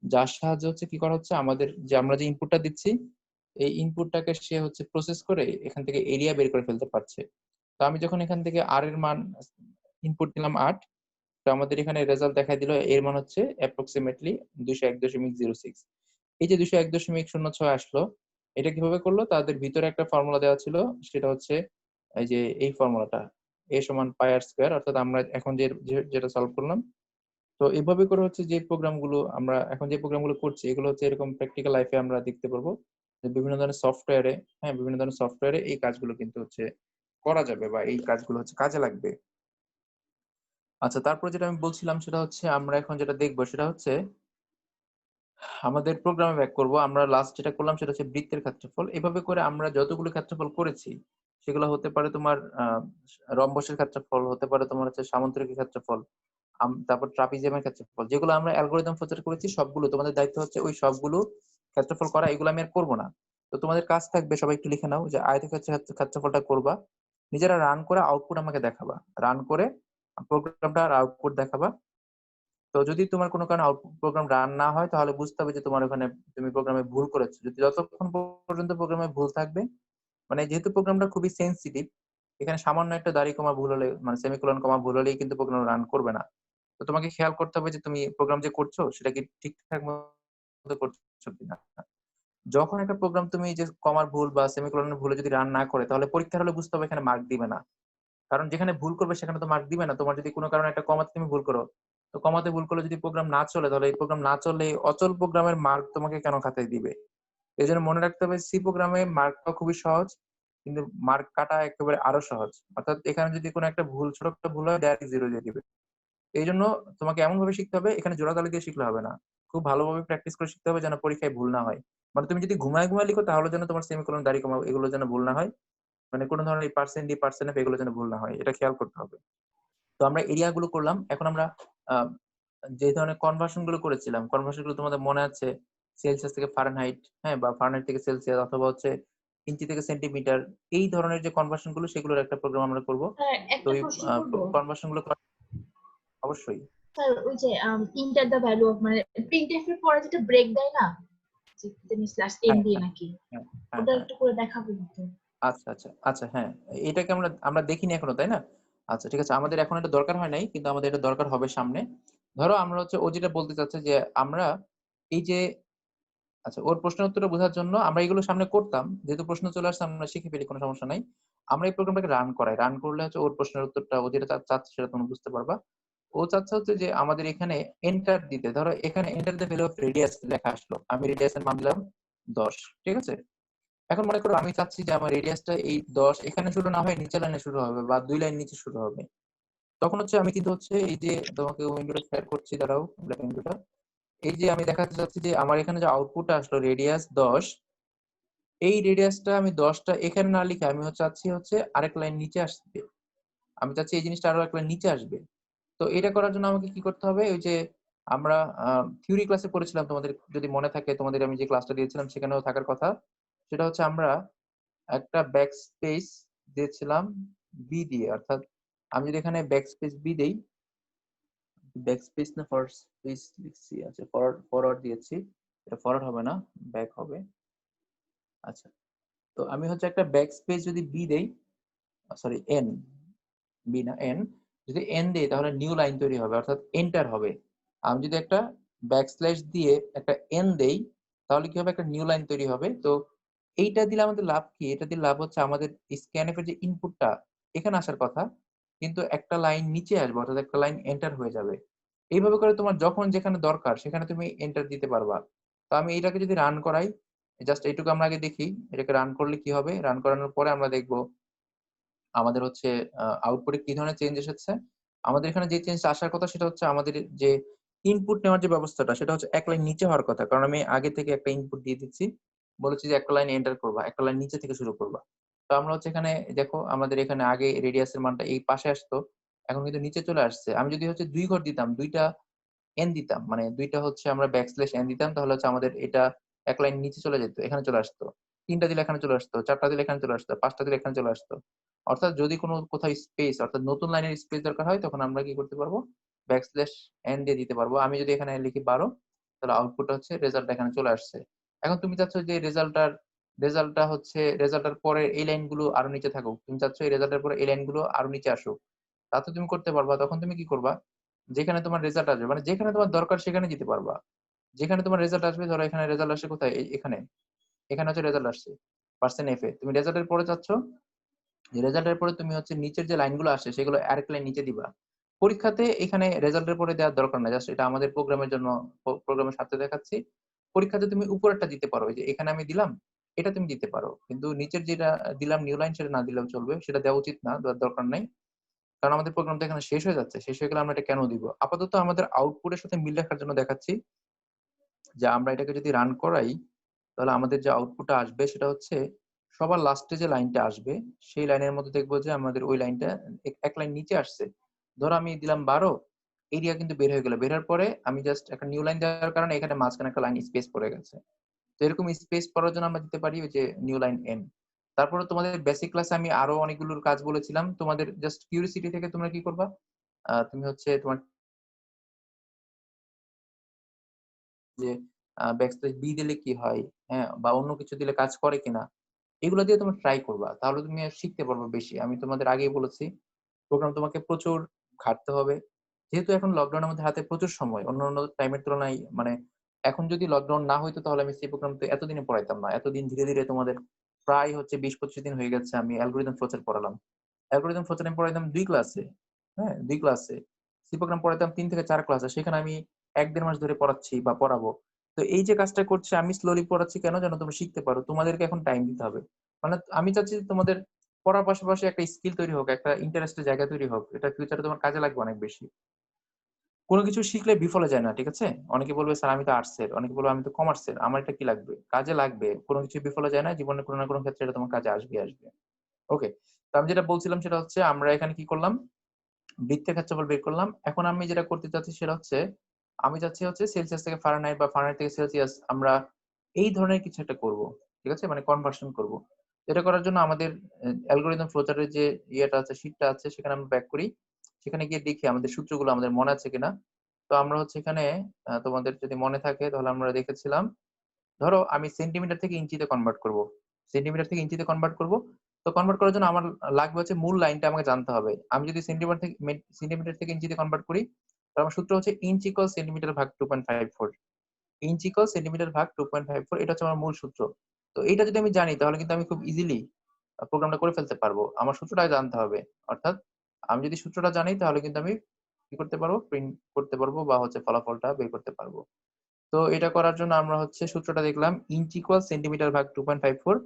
যার সাহায্যে হচ্ছে কি করা হচ্ছে, আমাদের যে আমরা যে ইনপুটটা দিচ্ছি এই ইনপুটটাকে সে হচ্ছে প্রসেস করে এখান থেকে এরিয়া বের করে ফেলতে পারছে। তো আমি যখন এখান থেকে আর এর মান ইনপুট দিলাম 8, তো আমাদের এখানে রেজাল্ট দেখাই দিল এর মান হচ্ছে অ্যাপ্রক্সিমেটলি 201.06। এই যে 201.06 আসলো, এটা কিভাবে করলো, তাদের ভিতরে একটা ফর্মুলা দেওয়া ছিল, সেটা হচ্ছে এই যে এই ফর্মুলাটা, a সমান পাই আর স্কয়ার। অর্থাৎ আমরা এখন যেটা সলভ করলাম, তো এইভাবে করে হচ্ছে যে প্রোগ্রামগুলো আমরা এখন যে প্রোগ্রামগুলো করছি এগুলো হচ্ছে এরকম প্র্যাকটিক্যাল লাইফে আমরা দেখতে পারবো যে বিভিন্ন ধরনের সফটওয়্যারে, হ্যাঁ বিভিন্ন ধরনের সফটওয়্যারে এই কাজগুলো কিন্তু হচ্ছে করা যাবে বা এই কাজগুলো হচ্ছে কাজে লাগবে। আচ্ছা তারপরে যেটা আমি বলছিলাম সেটা হচ্ছে আমরা এখন যেটা দেখবো সেটা হচ্ছে আমাদের প্রোগ্রামে ব্যাক করব। আমরা লাস্ট যেটা করলাম সেটা হচ্ছে বৃত্তের ক্ষেত্রফল। এভাবে করে আমরা যতগুলো ক্ষেত্রফল করেছি সেগুলো হতে পারে তোমার রম্বসের ক্ষেত্রফল, হতে পারে তোমার হচ্ছে সামন্তরিকের ক্ষেত্রফল, তারপর ট্রাপিজিয়ামের ক্ষেত্রফল, যেগুলো আমরা অ্যালগরিদম প্রচার করেছি সবগুলো তোমাদের দায়িত্ব হচ্ছে ওই সবগুলো ক্ষেত্রফল করা। এগুলো আমি আর করবো না। তো তোমাদের কাজ থাকবে, সবাই একটু লিখে নাও যে আয়তক্ষেত্রের ক্ষেত্রফলটা করবা, নিজেরা রান করে আউটপুট আমাকে দেখাবা, রান করে প্রোগ্রামটা আউটপুট দেখাবা। তো যদি তোমার কোনো কারণে আউটপুট প্রোগ্রাম রান না হয় তাহলে বুঝতে হবে যে তোমার ওখানে তুমি প্রোগ্রামে ভুল করেছো। যদি যতক্ষণ পর্যন্ত প্রোগ্রামে ভুল থাকবে, মানে যেহেতু প্রোগ্রামটা খুবই সেন্সিটিভ, এখানে সামান্য একটা দাড়ি কমা ভুল হলে, মানে সেমিকোলন কমা ভুল হলেই কিন্তু প্রোগ্রাম রান করবে না। তো তোমাকে খেয়াল করতে হবে যে তুমি প্রোগ্রাম যে করছো সেটা কি ঠিকঠাক মতো করছো কিনা। যখন একটা প্রোগ্রাম তুমি যে কমার ভুল বা সেমিকোলনের ভুলে যদি রান না করে, তাহলে পরীক্ষার হলে বুঝতে হবে এখানে মার্ক দিবে না। কারণ যেখানে ভুল করবে সেখানে তো মার্ক দিবে না। তোমার যদি কোনো কারণে একটা কমাতে তুমি ভুল করো, তো কমাতে ভুল করলে যদি প্রোগ্রাম না চলে, তাহলে এই প্রোগ্রাম না চললে এই অচল প্রোগ্রামের মার্ক তোমাকে কেন খাতায় দিবে। এই জন্য মনে রাখতে হবে সি প্রোগ্রামে মার্ক পাওয়া খুবই সহজ, কিন্তু মার্ক কাটা একেবারে আরো সহজ। অর্থাৎ এখানে যদি কোনো একটা ভুল, ছোট একটা ভুল হয়, ডাইরেক্ট জিরো দিয়ে দিবে। এই জন্য তোমাকে এমন ভাবে শিখতে হবে, এখানে জোড়া তালি দিয়ে শিখলে হবে না, খুব ভালোভাবে প্র্যাকটিস করে শিখতে হবে যেন পরীক্ষায় ভুল না হয়। মানে তুমি যদি ঘুমায় ঘুমায় লিখো তাহলে যেন তোমার সেমিকোলন দাড়ি কমা এগুলো যেন ভুল না হয়, মানে কোনো ধরনের এই পার্সেন্ট ডি পার্সেন্ট এফ এগুলো যেন ভুল না হয়, এটা খেয়াল করতে হবে। তো আমরা এরিয়া গুলো করলাম। এখন আমরা আহ, যে ধরনের কনভার্সন গুলো করেছিলাম, কনভার্সন গুলো তোমাদের মনে আছে, সেলসিয়াস থেকে ফারেনহাইট, হ্যাঁ, বা ফারেনহাইট থেকে সেলসিয়াস, অথবা হচ্ছে ইঞ্চি থেকে সেন্টিমিটার, এই ধরনের যে কনভার্সন গুলো সেগুলোর একটা প্রোগ্রাম আমরা করব। স্যার তো একটা এই প্রশ্ন করবো। কনভার্সন গুলো অবশ্যই। স্যার ওই যে ইন্টার দ্য ভ্যালু অফ, মানে প্রিন্টএফ এর পরে যেটা ব্রেক দেয় না, যে তুমি স্ল্যাশ এন হ্যাঁ দিয়ে হ্যাঁ নাকি, হ্যাঁ হ্যাঁ ওটা হ্যাঁ। একটু করে দেখাবো তো। আচ্ছা আচ্ছা আচ্ছা, হ্যাঁ, এটাকে আমরা আমরা দেখিনি এখনো, তাই না? আচ্ছা ঠিক আছে, আমাদের এখন এটা দরকার হয় নাই, কিন্তু আমাদের এটা দরকার হবে সামনে। ধরো আমরা হচ্ছে ও যেটা বলতে চাচ্ছে যে আমরা এই যে, আচ্ছা ওর প্রশ্নের উত্তরটা বোঝার জন্য আমরা এগুলো সামনে করতাম, যেহেতু প্রশ্ন চলে আসছে আমরা শিখে ফেলি, কোনো সমস্যা নাই। আমরা এই প্রোগ্রামটাকে রান করাই, রান করলে হচ্ছে ওর প্রশ্নের উত্তরটা, ও যেটা চাচ্ছে সেটা তুমি বুঝতে পারবা। ও চাচ্ছে হচ্ছে যে আমাদের এখানে এন্টার দিতে, ধরো এখানে enter the value of radius লেখা আসলো, আমি রেডিয়াসের মান দিলাম 10, ঠিক আছে? এখন মনে করো আমি চাচ্ছি যে আমার রেডিয়াসটা এই 10 এখানে শুরু না হয়ে নিচে লাইনে শুরু হবে বা 2 লাইন নিচে শুরু হবে। তখন হচ্ছে আমি কিন্তু হচ্ছে এই যে তোমাকে উইন্ডোটা শেয়ার করছি, দাঁড়াও, ব্ল্যাক উইন্ডোটা। এই যে আমি দেখাতে চাচ্ছি যে আমার এখানে যে আউটপুটটা আসলো রেডিয়াস 10, এই রেডিয়াসটা আমি 10টা এখানে না লিখে আমি চাচ্ছি হচ্ছে আরেক লাইন নিচে আসবে। আমি চাচ্ছি এই জিনিসটা আরো এক লাইন নিচে আসবে। তো এটা করার জন্য আমাকে কি করতে হবে, ওই যে আমরা থিওরি ক্লাসে পড়েছিলাম, তোমাদের যদি মনে থাকে, তোমাদের আমি যে ক্লাসটা দিয়েছিলাম সেখানেও থাকার কথা, সেটা হচ্ছে আমরা একটা ব্যাক স্পেস দিয়েছিলাম বি দিয়ে। অর্থাৎ আমি যদি এখানে ব্যাক স্পেস বি দেই, ব্যাক স্পেস না ফরওয়ার্ড স্পেস লিখছি, আচ্ছা ফরওয়ার্ড ফরওয়ার্ড দিয়েছি, এটা ফরওয়ার্ড হবে না, ব্যাক হবে। আচ্ছা, তো আমি হচ্ছে একটা ব্যাক স্পেস যদি বি দেই, সরি এন, বি না এন, যদি এন দেই তাহলে নিউ লাইন তৈরি হবে, অর্থাৎ এন্টার হবে। আমি যদি একটা ব্যাকস্ল্যাশ দিয়ে একটা এন দেই, তাহলে কি হবে, একটা নিউ লাইন তৈরি হবে। তো এইটা দিলে আমাদের লাভ কি? এটা দিলে লাভ হচ্ছে আমাদের scanf এর যে ইনপুটটা এখানে আসার কথা, কিন্তু একটা লাইন নিচে আসবে, অর্থাৎ একটা লাইন এন্টার হয়ে যাবে। এইভাবে করে তোমার যখন যেখানে দরকার সেখানে তুমি এন্টার দিতে পারবা। তো আমি এটাকে যদি রান করাই, জাস্ট এইটুকু আমরা আগে দেখি এটাকে রান করলে কি হবে। রান করানোর পরে আমরা দেখব আমাদের হচ্ছে আউটপুটে কি ধরনের চেঞ্জ এসেছে। আমাদের এখানে যে চেঞ্জটা আসার কথা সেটা হচ্ছে আমাদের যে ইনপুট নেওয়ার যে ব্যবস্থাটা সেটা হচ্ছে এক লাইন নিচে হওয়ার কথা। কারণ আমি আগে থেকে একটা ইনপুট দিয়ে দিচ্ছি। বলেছি যে একটা লাইন এন্টার করবা, একটা লাইন নিচে থেকে শুরু করবা। তো আমরা হচ্ছে এখানে দেখো আমাদের এখানে আগে রেডিয়াসের মানটা এই পাশে আসতো। এখন কিন্তু নিচে চলে আসছে। আমি যদি হচ্ছে ২ ঘর দিতাম, ২ টা এন দিতাম, মানে ২ টা হচ্ছে আমরা ব্যাকস্ল্যাশ এন দিতাম, তাহলে হচ্ছে আমাদের এটা এক লাইন নিচে চলে যেত, এখানে চলে আসতো। ৩ টা দিলে এখানে চলে আসতো, ৪ টা দিলে এখানে চলে আসতো, ৫ টা দিলে এখানে চলে আসতো। অর্থাৎ যদি কোনো কোথাও স্পেস, অর্থাৎ নতুন লাইনের স্পেস দরকার হয় তখন আমরা কি করতে পারবো, ব্যাকস্ল্যাশ এন দিয়ে দিতে পারবো। আমি যদি এখানে লিখি ১২, তাহলে আউটপুট হচ্ছে রেজাল্টটা এখানে চলে আসছে। এখন তুমি চাচ্ছ যে রেজাল্টটা হচ্ছে রেজাল্টের পরে এই লাইনগুলো আরো নিচে থাকুক, তুমি চাচ্ছ এই রেজাল্টের পরে এই লাইনগুলো আরো নিচে আসুক। তা তো তুমি করতে পারবা। তখন তুমি কি করবা, যেখানে তোমার রেজাল্ট আসবে, মানে যেখানে তোমার দরকার সেখানে যেতে পারবা। যেখানে তোমার রেজাল্ট আসবে, ধরো এখানে রেজাল্ট আসে কোথায়, এখানে এখানে হচ্ছে রেজাল্ট আসছে পার্সেন্ট এফ এ, তুমি রেজাল্টের পরে চাচ্ছ রেজাল্টের পরে তুমি হচ্ছে নিচের যে লাইনগুলো আসে সেগুলো আরেক লাইন নিচে দিবা। পরীক্ষাতে এখানে রেজাল্টের পরে দেওয়ার দরকার নাই, জাস্ট এটা আমাদের প্রোগ্রামের জন্য, প্রোগ্রামের সাথে দেখাচ্ছি। পরীক্ষাতে তুমি উপরেরটা দিতে পারো, এই যে এখানে আমি দিলাম এটা তুমি দিতে পারো, কিন্তু নিচের যেটা দিলাম নিউ লাইন সেটা না দিলেও চলবে, সেটা দেওয়া উচিত না, দেওয়ার দরকার নাই। কারণ আমাদের প্রোগ্রামটা এখানে শেষ হয়ে যাচ্ছে, শেষ হয়ে গেলে আমরা এটা কেন দিব। আপাতত আমাদের আউটপুটের সাথে মিল রাখার জন্য দেখাচ্ছি যে আমরা এটাকে যদি রান করাই, তাহলে আমাদের যে আউটপুটটা আসবে সেটা হচ্ছে সবার লাস্টে যে লাইনটা আসবে সেই লাইনের মধ্যে দেখবো যে আমাদের ওই লাইনটা এক লাইন নিচে আসছে। ধরো আমি দিলাম ১২, এরিয়া কিন্তু বের হয়ে গেল। বের হওয়ার পরে আমি জাস্ট একটা নিউ লাইন দেওয়ার কারণে এখানে মাঝখানে একটা লাইন স্পেস পড়ে গেছে। তো এরকম স্পেস পড়ার জন্য আমরা দিতে পারি ওই যে নিউ লাইন এন। তারপরে তোমাদের বেসিক ক্লাসে আমি আরো অনেকগুলোর কাজ বলেছিলাম, তোমাদের জাস্ট কিউরিসিটি থেকে তোমরা কি করবা, তুমি হচ্ছে তোমার যে ব্যাকস্ল্যাশ বি দিলে কি হয়, হ্যাঁ, বা অন্য কিছু দিলে কাজ করে কিনা, এগুলো দিয়ে তোমরা ট্রাই করবা, তাহলে তুমি শিখতে পারবে বেশি। আমি তোমাদের আগেই বলেছি প্রোগ্রাম তোমাকে প্রচুর ঘাটতে হবে। যেহেতু এখন লকডাউনের মধ্যে হাতে প্রচুর সময়, অন্যান্য টাইমের তুলনায়, মানে এখন যদি লকডাউন না হইতো তাহলে আমি সি প্রোগ্রাম তো এতদিনে পড়াইতাম না। এতদিন ধীরে ধীরে তোমাদের প্রায় হচ্ছে ২০-২৫ দিন হয়ে গেছে আমি অ্যালগরিদম ফ্লোচার্ট পড়ালাম। অ্যালগরিদম ফ্লোচার্ট আমি পড়াইতাম ২ ক্লাসে, হ্যাঁ ২ ক্লাসে। সি প্রোগ্রাম পড়াইতাম ৩ থেকে ৪ ক্লাসে, সেখানে আমি ১-১.৫ মাস ধরে পড়াচ্ছি বা পড়াবো। তো এই যে কাজটা করছি আমি স্লোলি পড়াচ্ছি কেন, যেন তোমরা শিখতে পারো। তোমাদেরকে এখন টাইম দিতে হবে। মানে আমি চাচ্ছি যে তোমাদের পড়ার পাশাপাশি একটা স্কিল তৈরি হোক, একটা ইন্টারেস্টের জায়গা তৈরি হোক। এটা ফিউচারে তোমার কাজে লাগবে অনেক বেশি। কোনো কিছু শিখলে বিফলে যায় না, ঠিক আছে? অনেকে বলবে স্যার আমি তো আর্টসের, অনেকে বলবে আমি তো কমার্সের, আমার এটা কি লাগবে? কাজে লাগবে। কোনো কিছু বিফলে যায় না। জীবনে কোনো না কোনো ক্ষেত্রে এটা তোমার কাজে আসবে। ওকে। তো আমি যেটা বলছিলাম সেটা হচ্ছে আমরা এখানে কি করলাম? বৃত্তের ক্ষেত্রফল বের করলাম। এখন আমি যেটা করতে চাচ্ছি সেটা হচ্ছে আমি চাচ্ছি হচ্ছে সেলসিয়াস থেকে ফারেনহাইট বা ফারেনহাইট থেকে সেলসিয়াস আমরা এই ধরনের কিছু একটা করব। ঠিক আছে? মানে কনভার্সন করব। এটা করার জন্য আমাদের অ্যালগরিদম ফ্লোচার্টের যে ইয়েটা আছে, শীটটা আছে সেখানে আমরা ব্যাক করি। সেখানে গিয়ে দেখি আমাদের সূত্রগুলো আমাদের মনে আছে কিনা। তো আমরা হচ্ছে এখানে তোমাদের যদি মনে থাকে তাহলে আমরা দেখেছিলাম, ধরো আমি সেন্টিমিটার থেকে ইঞ্চিতে কনভার্ট করব। সেন্টিমিটার থেকে ইঞ্চিতে কনভার্ট করব। তো কনভার্ট করার জন্য আমার লাগবে হচ্ছে মূল লাইনটা আমাকে জানতে হবে। আমি যদি সেন্টিমিটার থেকে ইঞ্চিতে কনভার্ট করি, তাহলে আমার সূত্র হচ্ছে ইঞ্চ ইকুয়াল সেন্টিমিটার ভাগ 2.54। ইঞ্চ ইকুয়াল সেন্টিমিটার ভাগ 2.54, এটা হচ্ছে আমার মূল সূত্র। তো এইটা যদি আমি জানি তাহলে কিন্তু আমি খুব ইজিলি প্রোগ্রামটা করে ফেলতে পারবো। আমার সূত্রটা জানতে হবে। অর্থাৎ আমি যদি সূত্রটা জানি তাহলে কিন্তু আমি কি করতে পারবো, প্রিন্ট করতে পারবো বা হচ্ছে ফলাফলটা বের করতে পারবো। তো এটা করার জন্য আমরা হচ্ছে সূত্রটা দেখলাম, ইঞ্চ ইকুয়াল সেন্টিমিটার ভাগ 2.54।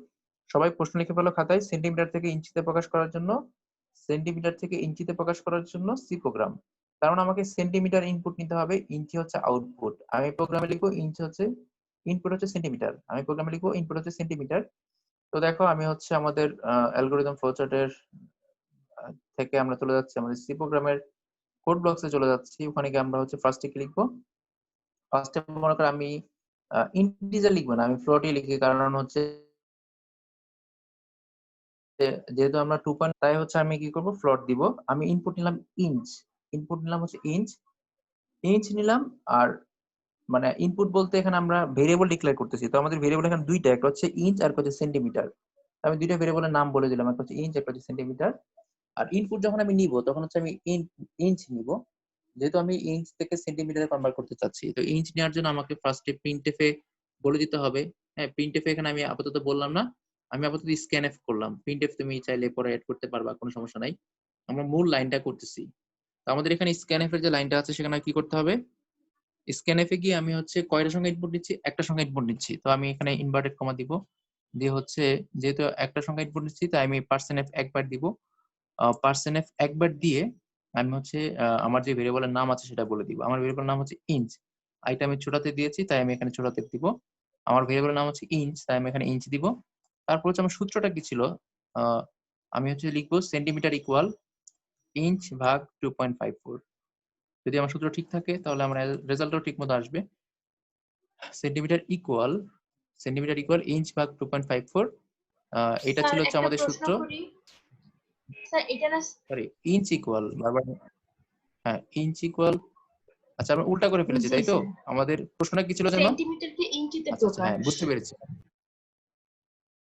সবাই প্রশ্ন লিখে ফেলো খাতায়। সেন্টিমিটার থেকে ইঞ্চিতে প্রকাশ করার জন্য, সেন্টিমিটার থেকে ইঞ্চিতে প্রকাশ করার জন্য সি প্রোগ্রাম। কারণ আমাকে সেন্টিমিটার ইনপুট নিতে হবে, ইঞ্চি হচ্ছে আউটপুট। আমি প্রোগ্রামে লিখবো ইঞ্চ হচ্ছে ইনপুট হচ্ছে সেন্টিমিটার, আমি প্রোগ্রামে লিখবো ইনপুট হচ্ছে সেন্টিমিটার। তো দেখো আমি হচ্ছে আমাদের অ্যালগরিদম ফ্লোচার্টের থেকে আমরা চলে যাচ্ছি আমাদের সি প্রোগ্রামের কোড ব্লকসে চলে যাচ্ছি। ওখানে গিয়ে আমরা হচ্ছে ফার্স্টে কি লিখবো, ফার্স্টে মনে করো আমি ইন্টিজার লিখবো না, আমি ফ্লোটই লিখি। কারণ হচ্ছে যেহেতু আমরা 2 তাই হচ্ছে আমি কি করব, ফ্লোট দিব। আমি ইনপুট নিলাম ইঞ্চ, ইনপুট নিলাম হচ্ছে ইঞ্চ, ইঞ্চ নিলাম। আর মানে ইনপুট বলতে এখানে আমরা ভেরিয়েবল ডিক্লেয়ার করতেছি। তো আমাদের ভেরিয়েবল এখানে দুইটা, একটা হচ্ছে ইঞ্চ আর একটা হচ্ছে সেন্টিমিটার। আমি দুইটা ভেরিয়েবলের নাম বলে দিলাম, একটা হচ্ছে ইঞ্চ একটা হচ্ছে সেন্টিমিটার। আর ইনপুট যখন আমি নিব তখন হচ্ছে আমি ইঞ্চ নিব। যেহেতু আমি ইঞ্চ থেকে সেন্টিমিটারে কনভার্ট করতে চাচ্ছি, তো ইঞ্চ নেওয়ার জন্য আমাকে ফার্স্টে প্রিন্টএফে বলে দিতে হবে। হ্যাঁ, প্রিন্টএফে এখানে আমি আপাতত বললাম না, আমি আপাতত স্ক্যানএফ করলাম। প্রিন্টএফ তুমি চাইলে পরে অ্যাড করতে পারবা, কোনো সমস্যা নাই। আমরা মূল লাইনটা করতেছি। তো আমাদের এখানে স্ক্যানএফ এর যে লাইনটা আছে সেখানে কি করতে হবে? স্ক্যানএফে গিয়ে আমি হচ্ছে কয়টার সঙ্গে ইনপুট নিচ্ছি? একটার সঙ্গে ইনপুট নিচ্ছি। তো আমি এখানে ইনভার্টেড কমা দিব। দিয়ে হচ্ছে যেহেতু একটার সঙ্গে ইনপুট নিচ্ছি তাই আমি %f একবার দিব। %f একবার দিয়ে আমি হচ্ছে আমার যে ভেরিয়েবলের নাম আছে সেটা বলে দিব। আমার ভেরিয়েবলের নাম হচ্ছে ইঞ্চ। এটা আমি ছোটাতে দিয়েছি তাই আমি এখানে ছোটাতে দিব। আমার ভেরিয়েবলের নাম হচ্ছে ইঞ্চ তাই আমি এখানে ইঞ্চ দিব। তারপর হচ্ছে আমার সূত্রটা কি ছিল? আ আমি হচ্ছে লিখব সেন্টিমিটার ইকুয়াল ইঞ্চ ভাগ 2.54। যদি আমার সূত্র ঠিক থাকে তাহলে আমার রেজাল্টও ঠিকমতো আসবে। সেন্টিমিটার ইকুয়াল ইঞ্চ ভাগ 2.54। এটা স্যার ছিল হচ্ছে একটা আমাদের প্রশ্ন সূত্র। করি। স্যার এটা না সরি, ইঞ্চ ইকুয়াল বারবার, হ্যাঁ, ইঞ্চ ইকুয়াল, আচ্ছা আমরা উল্টা করে ফেলেছি জি তাই তো? স্যার, আমাদের প্রশ্নটা কি ছিল যেন? সেন্টিমিটারকে ইঞ্চিতে আচ্ছা, আচ্ছা, হ্যাঁ, প্রকাশ। বুঝতে পেরেছি।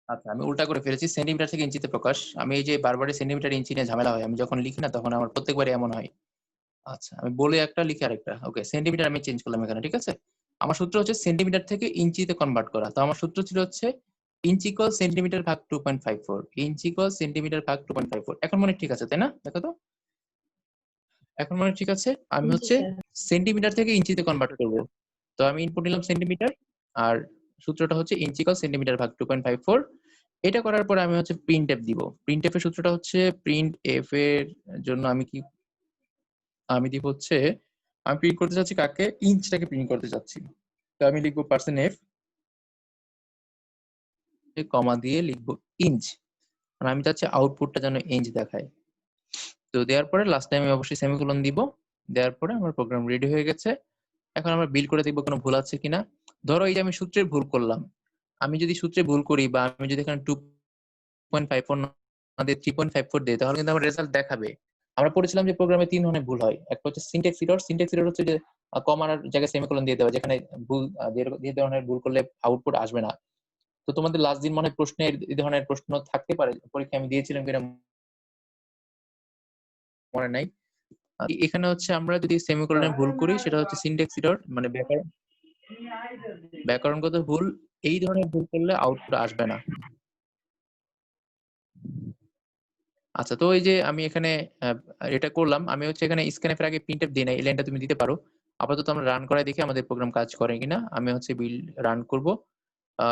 আচ্ছা, আমি উল্টা করে ফেলেছি। সেন্টিমিটার থেকে ইঞ্চিতে প্রকাশ। আমি এই যে বারবারই সেন্টিমিটার ইঞ্চি নিয়ে ঝামেলা হয়। আমি যখন লিখি না তখন আমার প্রত্যেকবারই এমন হয়। আচ্ছা, আমি বলে একটা লিখি আরেকটা। ওকে, সেন্টিমিটার আমি চেঞ্জ করলাম এখানে, ঠিক আছে? আমার সূত্র হচ্ছে সেন্টিমিটার থেকে ইঞ্চিতে কনভার্ট করা। তো আমার সূত্র ছিল হচ্ছে ইঞ্চ ইকুয়াল সেন্টিমিটার ভাগ 2.54। ইঞ্চ ইকুয়াল সেন্টিমিটার ভাগ 2.54। এখন মনে হয় ঠিক আছে, তাই না? দেখো তো। এখন মনে হয় ঠিক আছে। আমি জি হচ্ছে স্যার। সেন্টিমিটার থেকে ইঞ্চিতে কনভার্ট করব। তো আমি ইনপুট নিলাম সেন্টিমিটার, আর সূত্রটা হচ্ছে ইঞ্চ ইকুয়াল সেন্টিমিটার ভাগ 2.54। এটা করার পরে আমি হচ্ছে প্রিন্টএফ দিব। প্রিন্টএফ এর সূত্রটা হচ্ছে প্রিন্টএফ এর জন্য আমি দিব হচ্ছে, আমি প্রিন্ট করতে চাচ্ছি কাকে? ইঞ্চটাকে প্রিন্ট করতে চাচ্ছি। তো আমি লিখবো %f কমা দিয়ে লিখবো ইঞ্চ। আর আমি চাচ্ছি আউটপুটটা যেন ইঞ্চ দেখায়। তো দেওয়ার পরে লাস্টে আমি অবশ্যই সেমিকোলন দিব। দেওয়ার পরে আমার প্রোগ্রাম রেডি হয়ে গেছে। এখন আমরা বিল করে দেখবো কোনো ভুল আছে কিনা। ধরো এই যে আমি সূত্রের ভুল করলাম। আমি যদি সূত্রে ভুল করি বা আমি যদি এখানে 2.54 না দিয়ে 3.54 দেই তাহলে কিন্তু আমার রেজাল্ট দেখাবে। আমরা পড়েছিলাম যে প্রোগ্রামে 3 ধরনের ভুল হয়। একটা হচ্ছে সিনট্যাক্স এরর। সিনট্যাক্স এরর হচ্ছে যে কমার জায়গায় সেমিকোলন দিয়ে দেওয়া, যেখানে ভুল যে ধরনের ভুল করলে আউটপুট আসবে না। তো তোমাদের লাস্ট দিন মনে হয় প্রশ্নে এই ধরনের প্রশ্ন থাকতে পারে। পরীক্ষায় আমি দিয়েছিলাম কিনা মনে নাই। এখানে হচ্ছে আমরা যদি সেমিকোলনে ভুল করি সেটা হচ্ছে সিনট্যাক্স এরর, মানে ব্যাকরণগত ভুল। এই ধরনের ভুল করলে আউটপুট আসবে না। আচ্ছা, তো এই যে আমি এখানে এটা করলাম। আমি হচ্ছে এখানে স্ক্যানএফ এর আগে প্রিন্টএফ দিই নাই। এই লাইনটা তুমি দিতে পারো। আপাতত আমরা রান করায় দেখি আমাদের প্রোগ্রাম কাজ করে কিনা। আমি হচ্ছে বিল রান করব।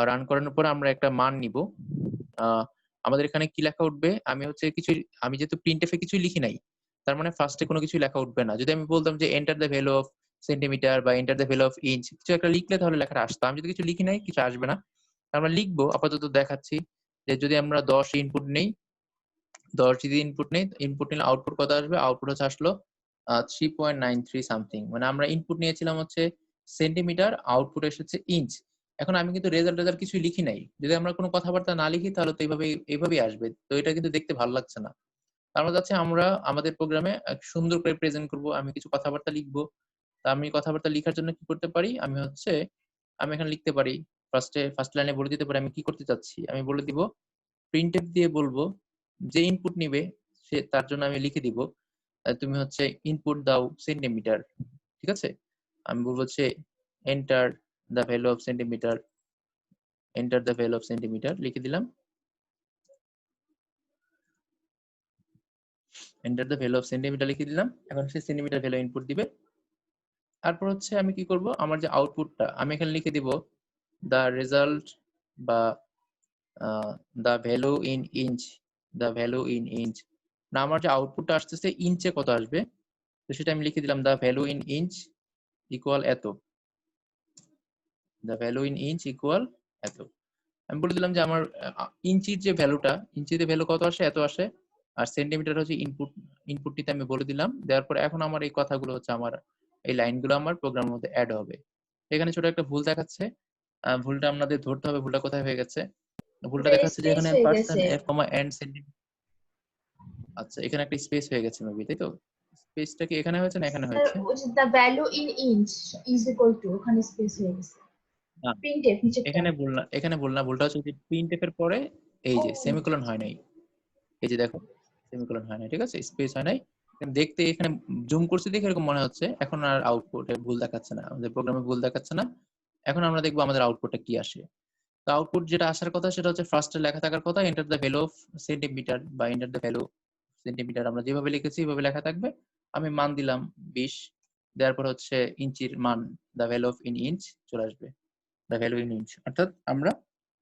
রান করানোর পরে আমরা একটা মান নিব। আ আমাদের এখানে কি লেখা উঠবে? আমি যেহেতু প্রিন্টএফ এ কিছুই লিখি নাই, তার মানে ফার্স্টে কোনো কিছুই লেখা উঠবে না। যদি আমি বলতাম যে enter the value of centimetre বা enter the value of inch, কিছু একটা লিখলে তাহলে লেখাটা আসতো। আমি যদি কিছু লিখি নাই, কিছু আসবে না। আমরা লিখবো, আপাতত দেখাচ্ছি যে যদি আমরা 10 ইনপুট নেই, 10 যদি ইনপুট নিলে আউটপুট কত আসবে? আউটপুট হচ্ছে আসলো 3.93 সামথিং। মানে আমরা ইনপুট নিয়েছিলাম হচ্ছে সেন্টিমিটার, আউটপুট এসেছে ইঞ্চ। এখন আমি কিন্তু রেজাল্ট কিছুই লিখি নাই। যদি আমরা কোনো কথাবার্তা না লিখি তাহলে তো এইভাবেই আসবে। তো এটা কিন্তু দেখতে ভালো লাগছে না। আমরা চাচ্ছি আমরা আমাদের প্রোগ্রামে সুন্দর করে প্রেজেন্ট করব। আমি কিছু কথাবার্তা লিখবো। তা আমি কথাবার্তা লিখার জন্য কি করতে পারি? আমি এখানে লিখতে পারি। ফার্স্ট লাইনে বলে দিতে পারি আমি কি করতে চাচ্ছি। আমি বলে দিব প্রিন্টএফ দিয়ে বলবো যে ইনপুট নিবে তার জন্য আমি লিখে দিব তুমি হচ্ছে ইনপুট দাও সেন্টিমিটার। ঠিক আছে? আমি বলবো হচ্ছে enter the value of centimetre, enter the value of centimetre লিখে দিলাম। Enter the value of centimetre লিখে দিলাম। এখন সে সেন্টিমিটার ভ্যালু ইনপুট দিবে। তারপর হচ্ছে আমি কি করব? আমার যে আউটপুটটা আমি এখানে লিখে দিব দ্য রেজাল্ট বা the value in inch, the value in inch. না, আমার যে আউটপুটটা আসতেছে ইঞ্চে কত আসবে, তো সেটা আমি লিখে দিলাম the value in inch equal এত। The value in inch equal এত। আমি বলে দিলাম যে আমার ইঞ্চির যে ভ্যালুটা, ইঞ্চিতে ভ্যালু কত আসে? এত আসে। আর সেন্টিমিটার হচ্ছে ইনপুটটিতে আমি বলে দিলাম। দেওয়ার পরে এখন আমার এই কথাগুলো হচ্ছে এই লাইনগুলো আমার প্রোগ্রামের মধ্যে এড হবে। এখানে ছোট একটা ভুল দেখাচ্ছে। ভুলটা আপনাদের ধরতে হবে ভুলটা কোথায় হয়ে গেছে। ভুলটা স্যার দেখাচ্ছে যে স্পেস এখানে হয়ে পার্সন গেছে। F comma and centimetre. আচ্ছা, এখানে একটা স্পেস হয়ে গেছে মেবি, তাই তো? স্পেসটা কি এখানে হয়েছে না এখানে স্যার হয়েছে? ওই যে the value in inch is equal to, ওখানে স্পেস হয়ে গেছে। না, প্রিন্টএফ নিচেরটা। এখানে ভুল না, ভুলটা হচ্ছে যে প্রিন্টএফ এর পরে এই ও যে সেমিকোলন হয় নাই। এই যে দেখো, সেমিকোলন হয় নাই, ঠিক আছে? স্পেস হয় নাই। দেখতে এখানে জুম করছি দেখে এরকম মনে হচ্ছে, এখন আর আউটপুটে ভুল দেখাচ্ছে না, আমাদের প্রোগ্রামে ভুল দেখাচ্ছে না। এখন আমরা দেখবো আমাদের আউটপুটটা কি আসে। তো আউটপুট যেটা আসার কথা সেটা হচ্ছে ফার্স্টে লেখা থাকার কথা enter the value of centimetre বা এন্টার দ্য ভ্যালু সেন্টিমিটার, আমরা যেভাবে লিখেছি এইভাবে লেখা থাকবে। আমি মান দিলাম 20, দেওয়ার পর হচ্ছে ইঞ্চির মান the value of in inch চলে আসবে, দ্য ভ্যালু ইন ইঞ্চ, অর্থাৎ আমরা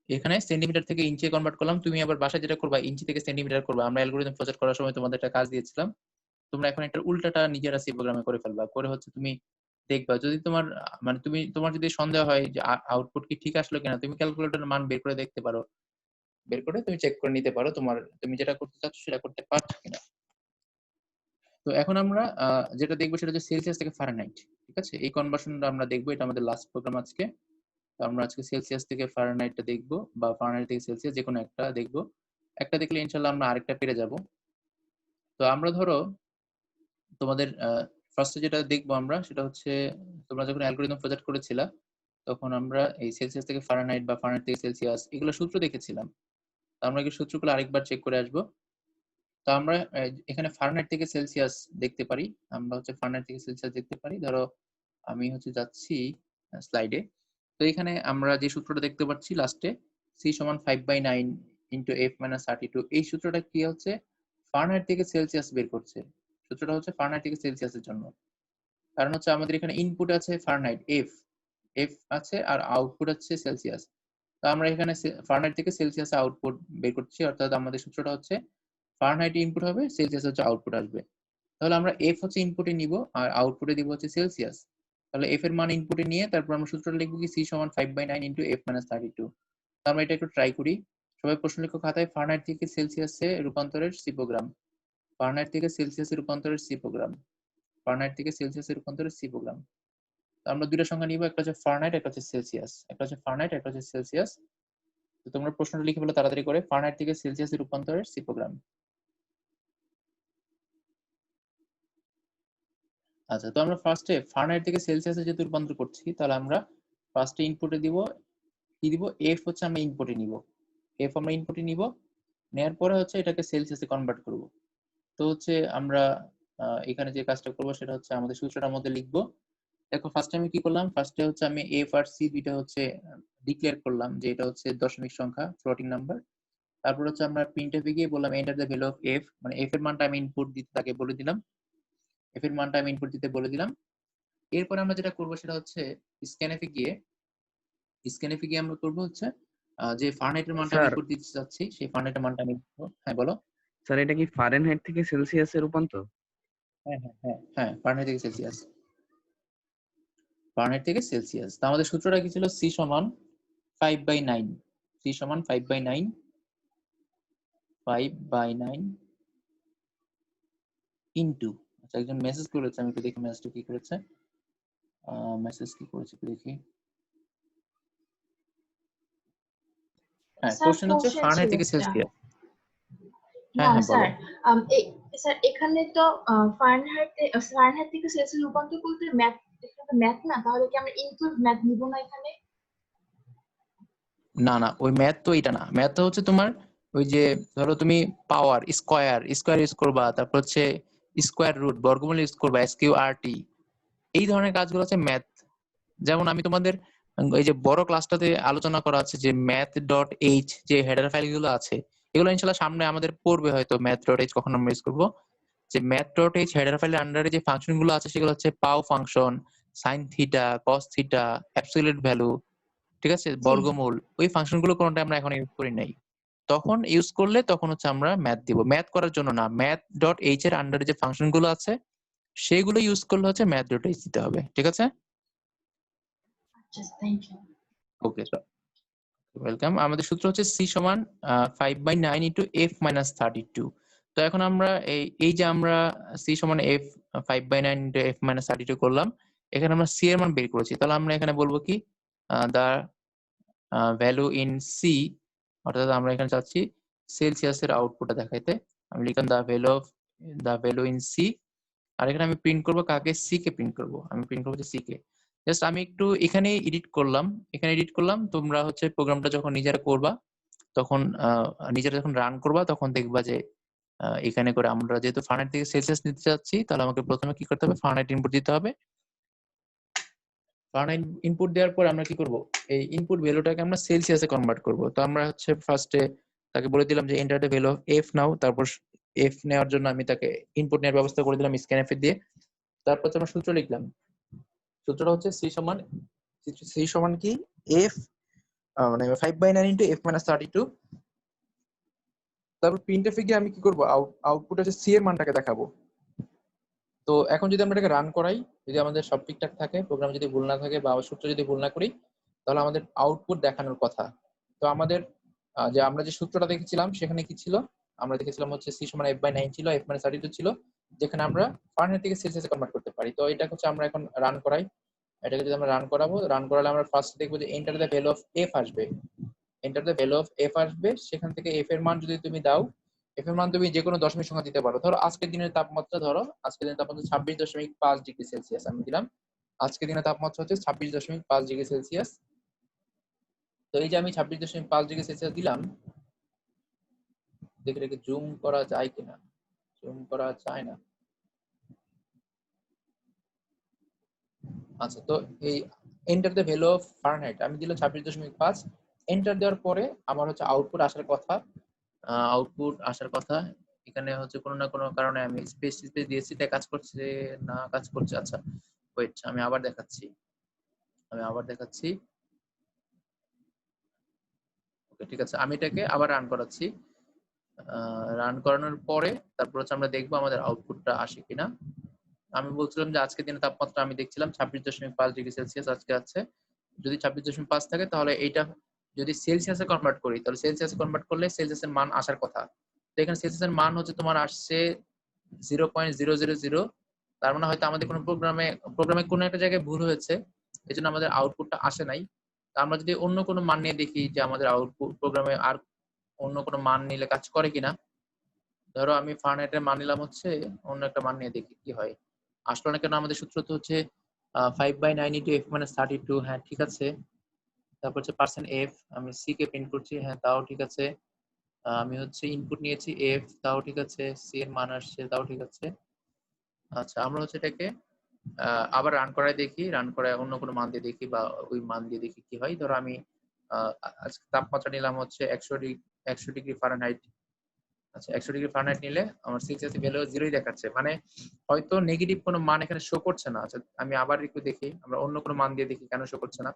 এখানে সেন্টিমিটার থেকে ইঞ্চে কনভার্ট করলাম। তুমি আবার বাসায় যেটা করবা ইঞ্চি থেকে সেন্টিমিটার করবা, আমরা অ্যালগরিদম প্রজেক্ট করার সময় তোমাদের একটা কাজ দিয়েছিলাম, তোমরা এখন একটা উল্টাটা নিজেরা সি প্রোগ্রামে করে ফেলবা, করে হচ্ছে তুমি দেখবা যদি তোমার মানে তোমার যদি সন্দেহ হয় যে আউটপুট কি ঠিক আসলো কিনা, তুমি ক্যালকুলেটরের মান বের করে দেখতে পারো, বের করে তুমি চেক করে নিতে পারো তুমি যেটা করতে চাচ্ছ সেটা করতে পারছো কিনা। তো এখন আমরা যেটা দেখবো সেটা হচ্ছে সেলসিয়াস থেকে ফারেনহাইট। ঠিক আছে, এই কনভার্সনটা আমরা দেখবো, এটা আমাদের লাস্ট প্রোগ্রাম আজকে। তো আমরা আজকে সেলসিয়াস থেকে ফারেনহাইটটা দেখবো, বা ফারেনহাইট থেকে সেলসিয়াস যে কোনো একটা দেখবো। একটা দেখলে ইনশাআল্লাহ আমরা আরেকটা পেরে যাব। তো আমরা ধরো তোমাদের ফার্স্টে যেটা দেখবো আমরা সেটা হচ্ছে, তোমরা যখন অ্যালগরিদম প্রজেক্ট করেছিলা তখন আমরা এই সেলসিয়াস থেকে ফারেনহাইট বা ফারেনহাইট থেকে সেলসিয়াস এগুলো সূত্র দেখেছিলাম। তো আমরা কি সূত্রগুলো আরেকবার চেক করে আসবো। তো আমরা এখানে ফারেনহাইট থেকে সেলসিয়াস দেখতে পারি, আমরা হচ্ছে ফারেনহাইট থেকে সেলসিয়াস দেখতে পারি। ধরো আমি হচ্ছে যাচ্ছি স্লাইডে, তো এখানে আমরা যে সূত্রটা দেখতে পাচ্ছি লাস্টে c সমান 5/9 ইন্টু f মাইনাস 32, এই সূত্রটা কি হচ্ছে ফারেনহাইট থেকে সেলসিয়াস বের করছে। সূত্রটা হচ্ছে ফারেনহাইট থেকে সেলসিয়াসের জন্য, কারণ হচ্ছে আমাদের এখানে ইনপুট আছে ফারেনহাইট এফ আছে আর আউটপুট আছে সেলসিয়াস। তো আমরা এখানে ফারেনহাইট থেকে সেলসিয়াস আউটপুট বের করছি, অর্থাৎ আমাদের সূত্রটা হচ্ছে ফারেনহাইট ইনপুট হবে, সেলসিয়াস হচ্ছে আউটপুট আসবে। তাহলে আমরা এফ হচ্ছে ইনপুটে নিব আর আউটপুটে দিব হচ্ছে সেলসিয়াস। তাহলে এফ এর মান ইনপুটে নিয়ে তারপর আমরা সূত্রটা লিখবো কি c সমান 5/9 ইন্টু f মাইনাস 32। আমরা এটা একটু ট্রাই করি। সবাই প্রশ্ন লিখো খাতায়, ফারেনহাইট থেকে সেলসিয়াসে রূপান্তরের সি প্রোগ্রাম, ফারেনহাইট থেকে সেলসিয়াসে রূপান্তরের সি প্রোগ্রাম, ফারেনহাইট থেকে সেলসিয়াসে রূপান্তরের সি প্রোগ্রাম। আমরা দুইটা সংখ্যা নিব, একটা হচ্ছে ফারেনহাইট, একটা হচ্ছে সেলসিয়াস, একটা হচ্ছে ফারেনহাইট, একটা হচ্ছে সেলসিয়াস। তো তোমরা প্রশ্নটা লিখে ফেলো তাড়াতাড়ি করে, ফারেনহাইট থেকে সেলসিয়াসে রূপান্তরের সি প্রোগ্রাম। আচ্ছা, তো আমরা ফার্স্টে ফারেনহাইট থেকে সেলসিয়াসে যেহেতু রূপান্তর করছি, তাহলে আমরা ফার্স্টে ইনপুটে দিব কি দিব, এফ হচ্ছে আমরা ইনপুটে নিব, এফ আমরা ইনপুটে নিব, নেওয়ার পরে হচ্ছে এটাকে সেলসিয়াসে কনভার্ট করব। তো হচ্ছে আমরা এখানে যে কাজটা করব সেটা হচ্ছে আমাদের সূত্রটার মধ্যে লিখব। দেখো ফার্স্টে আমি কি করলাম, ফার্স্টে হচ্ছে আমি এফ আর সি দুইটা হচ্ছে ডিক্লেয়ার করলাম যে এটা হচ্ছে দশমিক সংখ্যা, ফ্লোটিং নাম্বার। তারপর হচ্ছে আমরা প্রিন্টএফ এ গিয়ে বললাম enter the value of F, মানে এফ এর মানটা আমি ইনপুট দিতে তাকে বলে দিলাম, এফ এর মানটা আমি ইনপুট দিতে বলে দিলাম। এরপর আমরা যেটা করব সেটা হচ্ছে স্ক্যানএফ এ গিয়ে আমরা করব হচ্ছে যে ফারেনহাইটের মানটা আমি স্যার ইনপুট দিতে চাচ্ছি সেই ফারেনহাইটের মানটা আমি লিখবো। হ্যাঁ বলো। স্যার এটা কি ফারেনহাইট থেকে সেলসিয়াসে রূপান্তর? হ্যাঁ হ্যাঁ হ্যাঁ হ্যাঁ, ফারেনহাইট থেকে সেলসিয়াস, ফারেনহাইট থেকে সেলসিয়াস। তো আমাদের সূত্রটা কি ছিল, c সমান 5/9, c সমান 5/9 ইনটু, আচ্ছা একজন মেসেজ করেছে, আমি একটু দেখি মেসেজটা কি করেছে, মেসেজ কি করেছে একটু দেখি। হ্যাঁ, স্যার কোশ্চেন হচ্ছে কোশ্চেন ফারেনহাইট ছিল থেকে একটা। সেলসিয়াস। না হ্যাঁ হ্যাঁ বলো। স্যার, স্যার এখানে তো ফারেনহাইট থেকে সেলসিয়াস রূপান্তর করতে ম্যাথ, এখানে ম্যাথ না, তাহলে কি আমরা ইনপুট ম্যাথ নিব না এখানে? না না, ওই ম্যাথ তো এটা না, ম্যাথ তো হচ্ছে তোমার ওই যে ধরো তুমি পাওয়ার স্কয়ার ইউজ করবা, তারপর হচ্ছে স্কয়ার রুট বর্গমূল ইউজ করবা, এসকিউআরটি, এই ধরনের কাজগুলো হচ্ছে ম্যাথ। যেমন আমি তোমাদের এই যে বড় ক্লাসটাতে আলোচনা করা আছে যে math.h যে হেডার ফাইলগুলো আছে, এগুলো ইনশাআল্লাহ সামনে আমাদের পড়বে হয়তো, math.h কখন আমরা ইউজ করব। যে math.h হেডার ফাইলের আন্ডারে যে ফাংশন গুলো আছে সেগুলো হচ্ছে পাও function, sine theta, cos theta, absolute value, ঠিক আছে, জি। বর্গমূল, ওই ফাংশন গুলো কোনটা আমরা এখন ইউজ করি নাই। তখন ইউজ করলে তখন হচ্ছে আমরা ম্যাথ দিব, ম্যাথ করার জন্য না, math.h এর আন্ডারে যে ফাংশন গুলো আছে সেগুলো ইউজ করলে হচ্ছে math.h দিতে হবে, ঠিক আছে। আচ্ছা, থ্যাংক ইউ। Okay, welcome. আমাদের সূত্র হচ্ছে c সমান 5/9 ইন্টু f মাইনাস 32। তো এখন আমরা এই যে আমরা c সমান f 5/9 ইন্টু f মাইনাস 32 করলাম, এখানে আমরা c এর মান বের করেছি, তাহলে আমরা এখানে বলবো কি দা ভ্যালু ইন c, অর্থাৎ আমরা এখানে চাচ্ছি সেলসিয়াসের আউটপুটটা দেখাইতে। আমি লিখলাম দা ভ্যালু ইন c, আর এখানে আমি প্রিন্ট করব কাকে, c কে প্রিন্ট করব, আমি প্রিন্ট করব যে c কে। জাস্ট আমি একটু এখানে এডিট করলাম, তোমরা হচ্ছে প্রোগ্রামটা যখন নিজেরা করবা তখন নিজেরা যখন রান করবা তখন দেখবা যে এখানে করে আমরা যেহেতু ফারেনহাইট থেকে সেলসিয়াস নিতে চাচ্ছি, তাহলে আমাকে প্রথমে কি করতে হবে, ফারেনহাইট ইনপুট দিতে হবে। ফারেনহাইট ইনপুট দেওয়ার পর আমরা কি করব, এই ইনপুট ভ্যালুটাকে আমরা সেলসিয়াসে কনভার্ট করব। তো আমরা হচ্ছে ফার্স্টে তাকে বলে দিলাম যে enter the value of F নাও। তারপর এফ নেওয়ার জন্য আমি তাকে ইনপুট নেওয়ার ব্যবস্থা করে দিলাম স্ক্যানএফ দিয়ে। তারপর আমরা সূত্র লিখলাম। সূত্রটা হচ্ছে সি সমান কি, এফ মানে 5/9 ইনটু এফ মাইনাস 32। তারপর প্রিন্টএফ এ গিয়ে আমি কি করব, আউটপুট হচ্ছে সি এর মানটাকে দেখাবো। তো এখন যদি আমরা এটাকে রান করাই, যদি আমাদের সব ঠিকঠাক থাকে, প্রোগ্রাম যদি ভুল না থাকে বা সূত্র যদি ভুল না করি, তাহলে আমাদের আউটপুট দেখানোর কথা। তো আমাদের যে আমরা যে সূত্রটা দেখেছিলাম সেখানে কি ছিল, আমরা দেখেছিলাম হচ্ছে সি সমান f/9 ছিল, f মানে 32 ছিল, যেখানে আমরা ফারেনহাইট থেকে সেলসিয়াসে কনভার্ট করতে পারি। তো এটা হচ্ছে আমরা এখন রান করাই। এটাকে যদি আমরা রান করাবো, রান করালে আমরা ফার্স্ট দেখবো যে enter the value of F আসবে। Enter the value of F আসবে, সেখান থেকে এফ এর মান যদি তুমি দাও, এফ এর মান তুমি যে কোনো দশমিক সংখ্যা দিতে পারো। ধরো আজকের দিনের তাপমাত্রা, ধরো আজকের দিনের তাপমাত্রা 26.5 ডিগ্রি সেলসিয়াস আমি দিলাম। আজকের দিনের তাপমাত্রা হচ্ছে 26.5 ডিগ্রি সেলসিয়াস। তো এই যে আমি 26.5 ডিগ্রি সেলসিয়াস দিলাম, দেখে রেখে জুম করা যায় কিনা, জুম করা যায় না। আচ্ছা, তো এই enter the value of Fahrenheit আমি দিলাম 26.5। এন্টার দেওয়ার পরে আমার হচ্ছে আউটপুট আসার কথা। আউটপুট আসার কথা এখানে হচ্ছে কোনো না কোনো কারণে আমি স্পেস দিয়েছি, তাই কাজ করছে না, কাজ করছে। আচ্ছা ওয়েট, আমি আবার দেখাচ্ছি। ওকে ঠিক আছে, আমি এটাকে আবার রান করাচ্ছি। রান করানোর পরে তারপর হচ্ছে আমরা দেখবো আমাদের আউটপুটটা আসে কিনা। আমি বলছিলাম যে আজকের দিনের তাপমাত্রা আমি দেখছিলাম 26.5 ডিগ্রি সেলসিয়াস আজকে আছে। যদি 26.5 থাকে তাহলে এইটা যদি সেলসিয়াসে কনভার্ট করি, তাহলে সেলসিয়াসে কনভার্ট করলে সেলসিয়াসের মান আসার কথা। তো এখানে সেলসিয়াসের মান হচ্ছে তোমার আসছে 0.000। তার মানে হয়তো আমাদের কোনো প্রোগ্রামে কোনো একটা জায়গায় ভুল হয়েছে, এই জন্য আমাদের আউটপুটটা আসে নাই। তা আমরা যদি অন্য কোনো মান নিয়ে দেখি যে আমাদের আউটপুট প্রোগ্রামে আর অন্য কোনো মান নিলে কাজ করে কিনা। ধরো আমি ফারেনহাইটের মান নিলাম হচ্ছে, অন্য একটা মান নিয়ে দেখি কি হয়। আসলে না কেন, আমাদের সূত্র তো হচ্ছে 5/9 ইন্টু এফ মাইনাস 32। হ্যাঁ ঠিক আছে। তারপর হচ্ছে পার্সেন্ট এফ, আমি সি কে প্রিন্ট করছি, হ্যাঁ তাও ঠিক আছে। আমি হচ্ছে ইনপুট নিয়েছি এফ, তাও ঠিক আছে। সি এর মান আসছে, তাও ঠিক আছে। আচ্ছা, আমরা হচ্ছে এটাকে আবার রান করায় দেখি, রান করায় অন্য কোনো মান দিয়ে দেখি বা ওই মান দিয়ে দেখি কি হয়। ধরো আমি আজকে তাপমাত্রা নিলাম হচ্ছে 100 ডিগ্রি ফারেনহাইট। আচ্ছা 100 ডিগ্রি ফারেনহাইট নিলে আমার সেলসিয়াস ভ্যালু 0ই দেখাচ্ছে, মানে হয়তো নেগেটিভ কোনো মান এখানে শো করছে না। আচ্ছা আমি আবার একটু দেখি, আমরা অন্য কোনো মান দিয়ে দেখি কেন শো করছে না।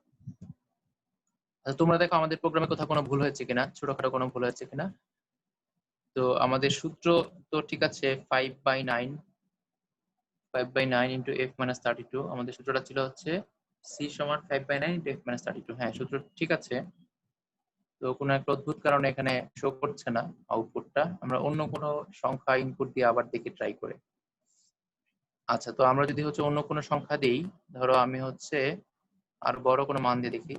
আচ্ছা তোমরা দেখো আমাদের প্রোগ্রামে কোথাও কোনো ভুল হয়েছে কিনা, ছোটখাটো কোনো ভুল হয়েছে কিনা। তো আমাদের সূত্র তো ঠিক আছে, 5/9 ইন্টু এফ মাইনাস 32। আমাদের সূত্রটা ছিল হচ্ছে সি সমান 5/9 ইন্টু এফ মাইনাস 32। হ্যাঁ সূত্র ঠিক আছে। তো কোনো একটা অদ্ভুত কারণে এখানে শো করছে না আউটপুটটা। আমরা অন্য কোনো সংখ্যা ইনপুট দিয়ে আবার দেখি ট্রাই করে। আচ্ছা, তো আমরা যদি হচ্ছে অন্য কোনো সংখ্যা দিই, ধরো আমি হচ্ছে আর বড় কোনো মান দিয়ে দেখি।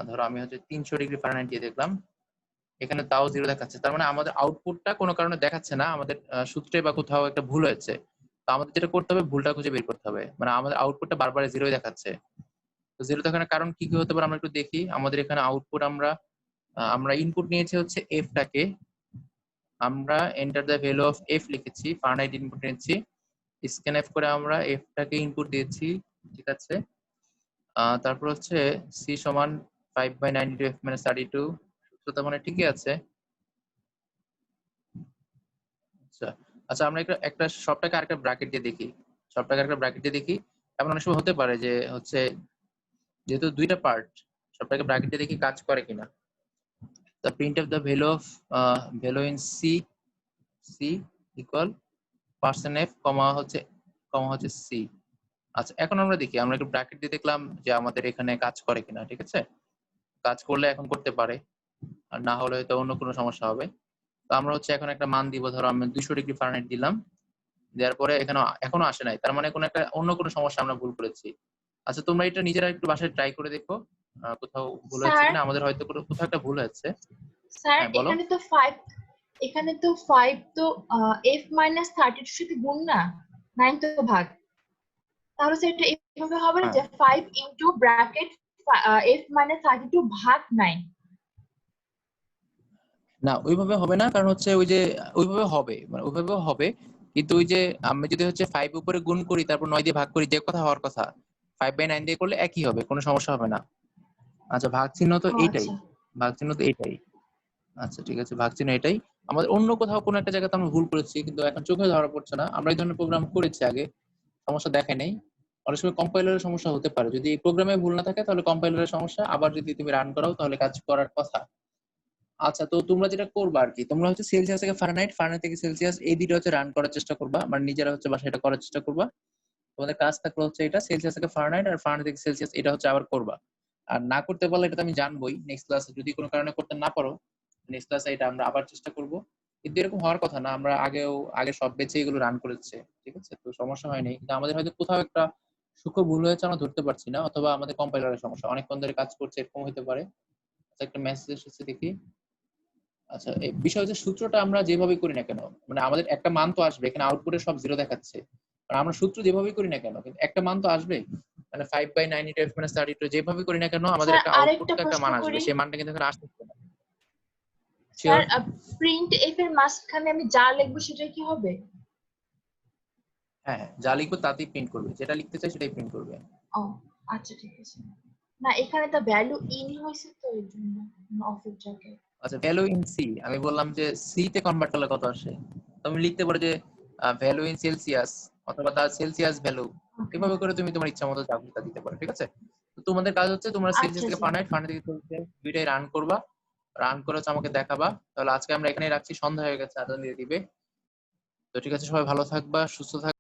ধরো আমি হচ্ছে 300 ডিগ্রি ফারেনহাইট দিয়ে দেখলাম, এখানে তাও 0 দেখাচ্ছে। তার মানে আমাদের আউটপুটটা কোনো কারণে দেখাচ্ছে না, আমাদের সূত্রে বা কোথাও একটা ভুল হয়েছে। তো আমাদের যেটা করতে হবে, ভুলটা খুঁজে বের করতে হবে। মানে আমাদের আউটপুটটা বারবার 0ই দেখাচ্ছে। তো 0 দেখানোর কারণ কি কি হতে পারে আমরা একটু দেখি। আমাদের এখানে আউটপুট আমরা ইনপুট নিয়েছি হচ্ছে এফটাকে, আমরা enter the value of F লিখেছি, ফারেনহাইট ইনপুট নিয়েছি, স্ক্যানএফ করে আমরা এফটাকে ইনপুট দিয়েছি, ঠিক আছে। তারপর হচ্ছে সি সমান 5/9 ইন্টু এফ মাইনাস 32। সূত্রটা মানে ঠিকই আছে। আচ্ছা আচ্ছা, আমরা একটা সবটাকে আরেকটা ব্র্যাকেট দিয়ে দেখি, এমন অনেক সময় হতে পারে যে হচ্ছে যেহেতু দুইটা পার্ট, সবটাকে ব্র্যাকেট দিয়ে দেখি কাজ করে কিনা। the print of the value of value in c equal %f কমা হচ্ছে c। আচ্ছা এখন আমরা দেখি, আমরা একটু ব্র্যাকেট দিয়ে দেখলাম যে আমাদের এখানে কাজ করে কিনা। ঠিক আছে, কাজ করলে এখন করতে পারে, আর না হলে হয়তো অন্য কোনো সমস্যা হবে। তো আমরা হচ্ছে এখন একটা মান দিব, ধরো আমি 200 ডিগ্রি ফারেনহাইট দিলাম, দেওয়ার পরে এখনো আসে নাই। তার মানে অন্য কোনো সমস্যা আমরা ভুল করেছি। আচ্ছা তোমরা এটা নিজেরা একটু বাসায় ট্রাই করে দেখো, কোথাও ভুল হয়েছে স্যার কিনা। আমাদের হয়তো কোথাও একটা ভুল হয়েছে। স্যার হ্যাঁ বলো। এখানে তো 5 তো f মাইনাস 32 এর সাথে গুণ না, 9 তো ভাগ। তাহলে স্যার এটা এভাবে হবে না হ্যাঁ যে 5 ইনটু ব্র্যাকেট f মাইনাস 32 ভাগ 9। না ওইভাবে হবে না, কারণ হচ্ছে ওই যে ওইভাবে হবে, মানে ওইভাবেও হবে, কিন্তু ওই যে আমি যদি হচ্ছে 5 উপরে গুণ করি তারপর 9 দিয়ে ভাগ করি, যে কথা হওয়ার কথা 5/9 দিয়ে করলে একই হবে, কোনো সমস্যা হবে না। আচ্ছা ভাগ চিহ্ন তো ও এইটাই, আচ্ছা। ভাগ চিহ্ন তো এইটাই। আচ্ছা ঠিক আছে, ভাগ চিহ্ন এটাই। আমাদের অন্য কোথাও কোনো একটা জায়গাতে আমরা ভুল করেছি, কিন্তু এখন চোখে ধরা পড়ছে না। আমরা এই ধরনের প্রোগ্রাম করেছি আগে, সমস্যা দেখায় নাই। অনেক সময় কম্পাইলারের সমস্যা হতে পারে, যদি প্রোগ্রামে ভুল না থাকে তাহলে কম্পাইলারের সমস্যা, আবার যদি তুমি রান করাও তাহলে কাজ করার কথা। আচ্ছা তো তোমরা যেটা করবা আর কি, তোমরা হচ্ছে সেলসিয়াস থেকে ফারেনহাইট, ফারেনহাইট থেকে সেলসিয়াস, এই দুটো হচ্ছে রান করার চেষ্টা করবা, মানে নিজেরা হচ্ছে বাসায় এটা করার চেষ্টা করবা। তোমাদের কাজ থাকলো হচ্ছে এটা সেলসিয়াস থেকে ফারেনহাইট আর ফারেনহাইট থেকে সেলসিয়াস, এটা হচ্ছে আবার করবা। আর না করতে পারলে এটা তো আমি জানবোই, নেক্সট ক্লাসে যদি কোনো কারণে করতে না পারো নেক্সট ক্লাসে এটা আমরা আবার চেষ্টা করব। কিন্তু এরকম হওয়ার কথা না, আমরা আগে সব বেঁচে এগুলো রান করেছে, ঠিক আছে, তো সমস্যা হয়নি, কিন্তু আমাদের হয়তো কোথাও একটা সূক্ষ্ম ভুল হয়েছে, আমরা ধরতে পারছি না, অথবা আমাদের কম্পাইলারের সমস্যা, অনেকক্ষণ ধরে কাজ করছে এরকম হতে পারে। আচ্ছা একটা মেসেজ এসেছে দেখি। আচ্ছা এই বিষয় হচ্ছে সূত্রটা আমরা যেভাবেই করি না কেন, মানে আমাদের একটা মান তো আসবে, এখানে আউটপুটে সব জিরো দেখাচ্ছে, আর আমরা সূত্র যেভাবেই করি না কেন কিন্তু একটা মান তো আসবে, মানে 5/9 ইন্টু f - 32 যেভাবে করি না কেন আমাদের স্যার একটা আরেকটা আউটপুটে একটা প্রশ্ন মান আসবে, করি। সেই মানটা কিন্তু এখানে আসতেছে না। Sir sure? প্রিন্ট এফ এর মাঝখানে আমি যা লিখবো সেটা কি হবে? হ্যাঁ, যা লিখবো তাতেই প্রিন্ট করবে, যেটা লিখতে চাই সেটাই প্রিন্ট করবে। ও আচ্ছা ঠিক আছে। না এখানে তো ভ্যালু ইন হয়েছে তো এর জন্য অফের জায়গায়। আচ্ছা ভ্যালু ইন সি, আমি বললাম যে সি তে কনভার্ট করলে কত আসে, তুমি লিখতে পারো যে ভ্যালু ইন সেলসিয়াস, অথবা তার সেলসিয়াস ভ্যালু, ওকে। এভাবে করে তুমি তোমার ইচ্ছা মতো যা খুশি তা দিতে পারো, ঠিক আছে। তো তোমাদের কাজ হচ্ছে তোমরা সেলসিয়াস আচ্ছা থেকে স্যার। ফারেনহাইট, ফারেনহাইট থেকে সেলসিয়াস দুইটাই রান করবা, রান করে হচ্ছে আমাকে দেখাবা। তাহলে আজকে আমরা এখানেই রাখছি, সন্ধ্যা হয়ে গেছে, আজান দিয়ে দিবে। তো ঠিক আছে, সবাই ভালো থাকবা, সুস্থ থাকবা।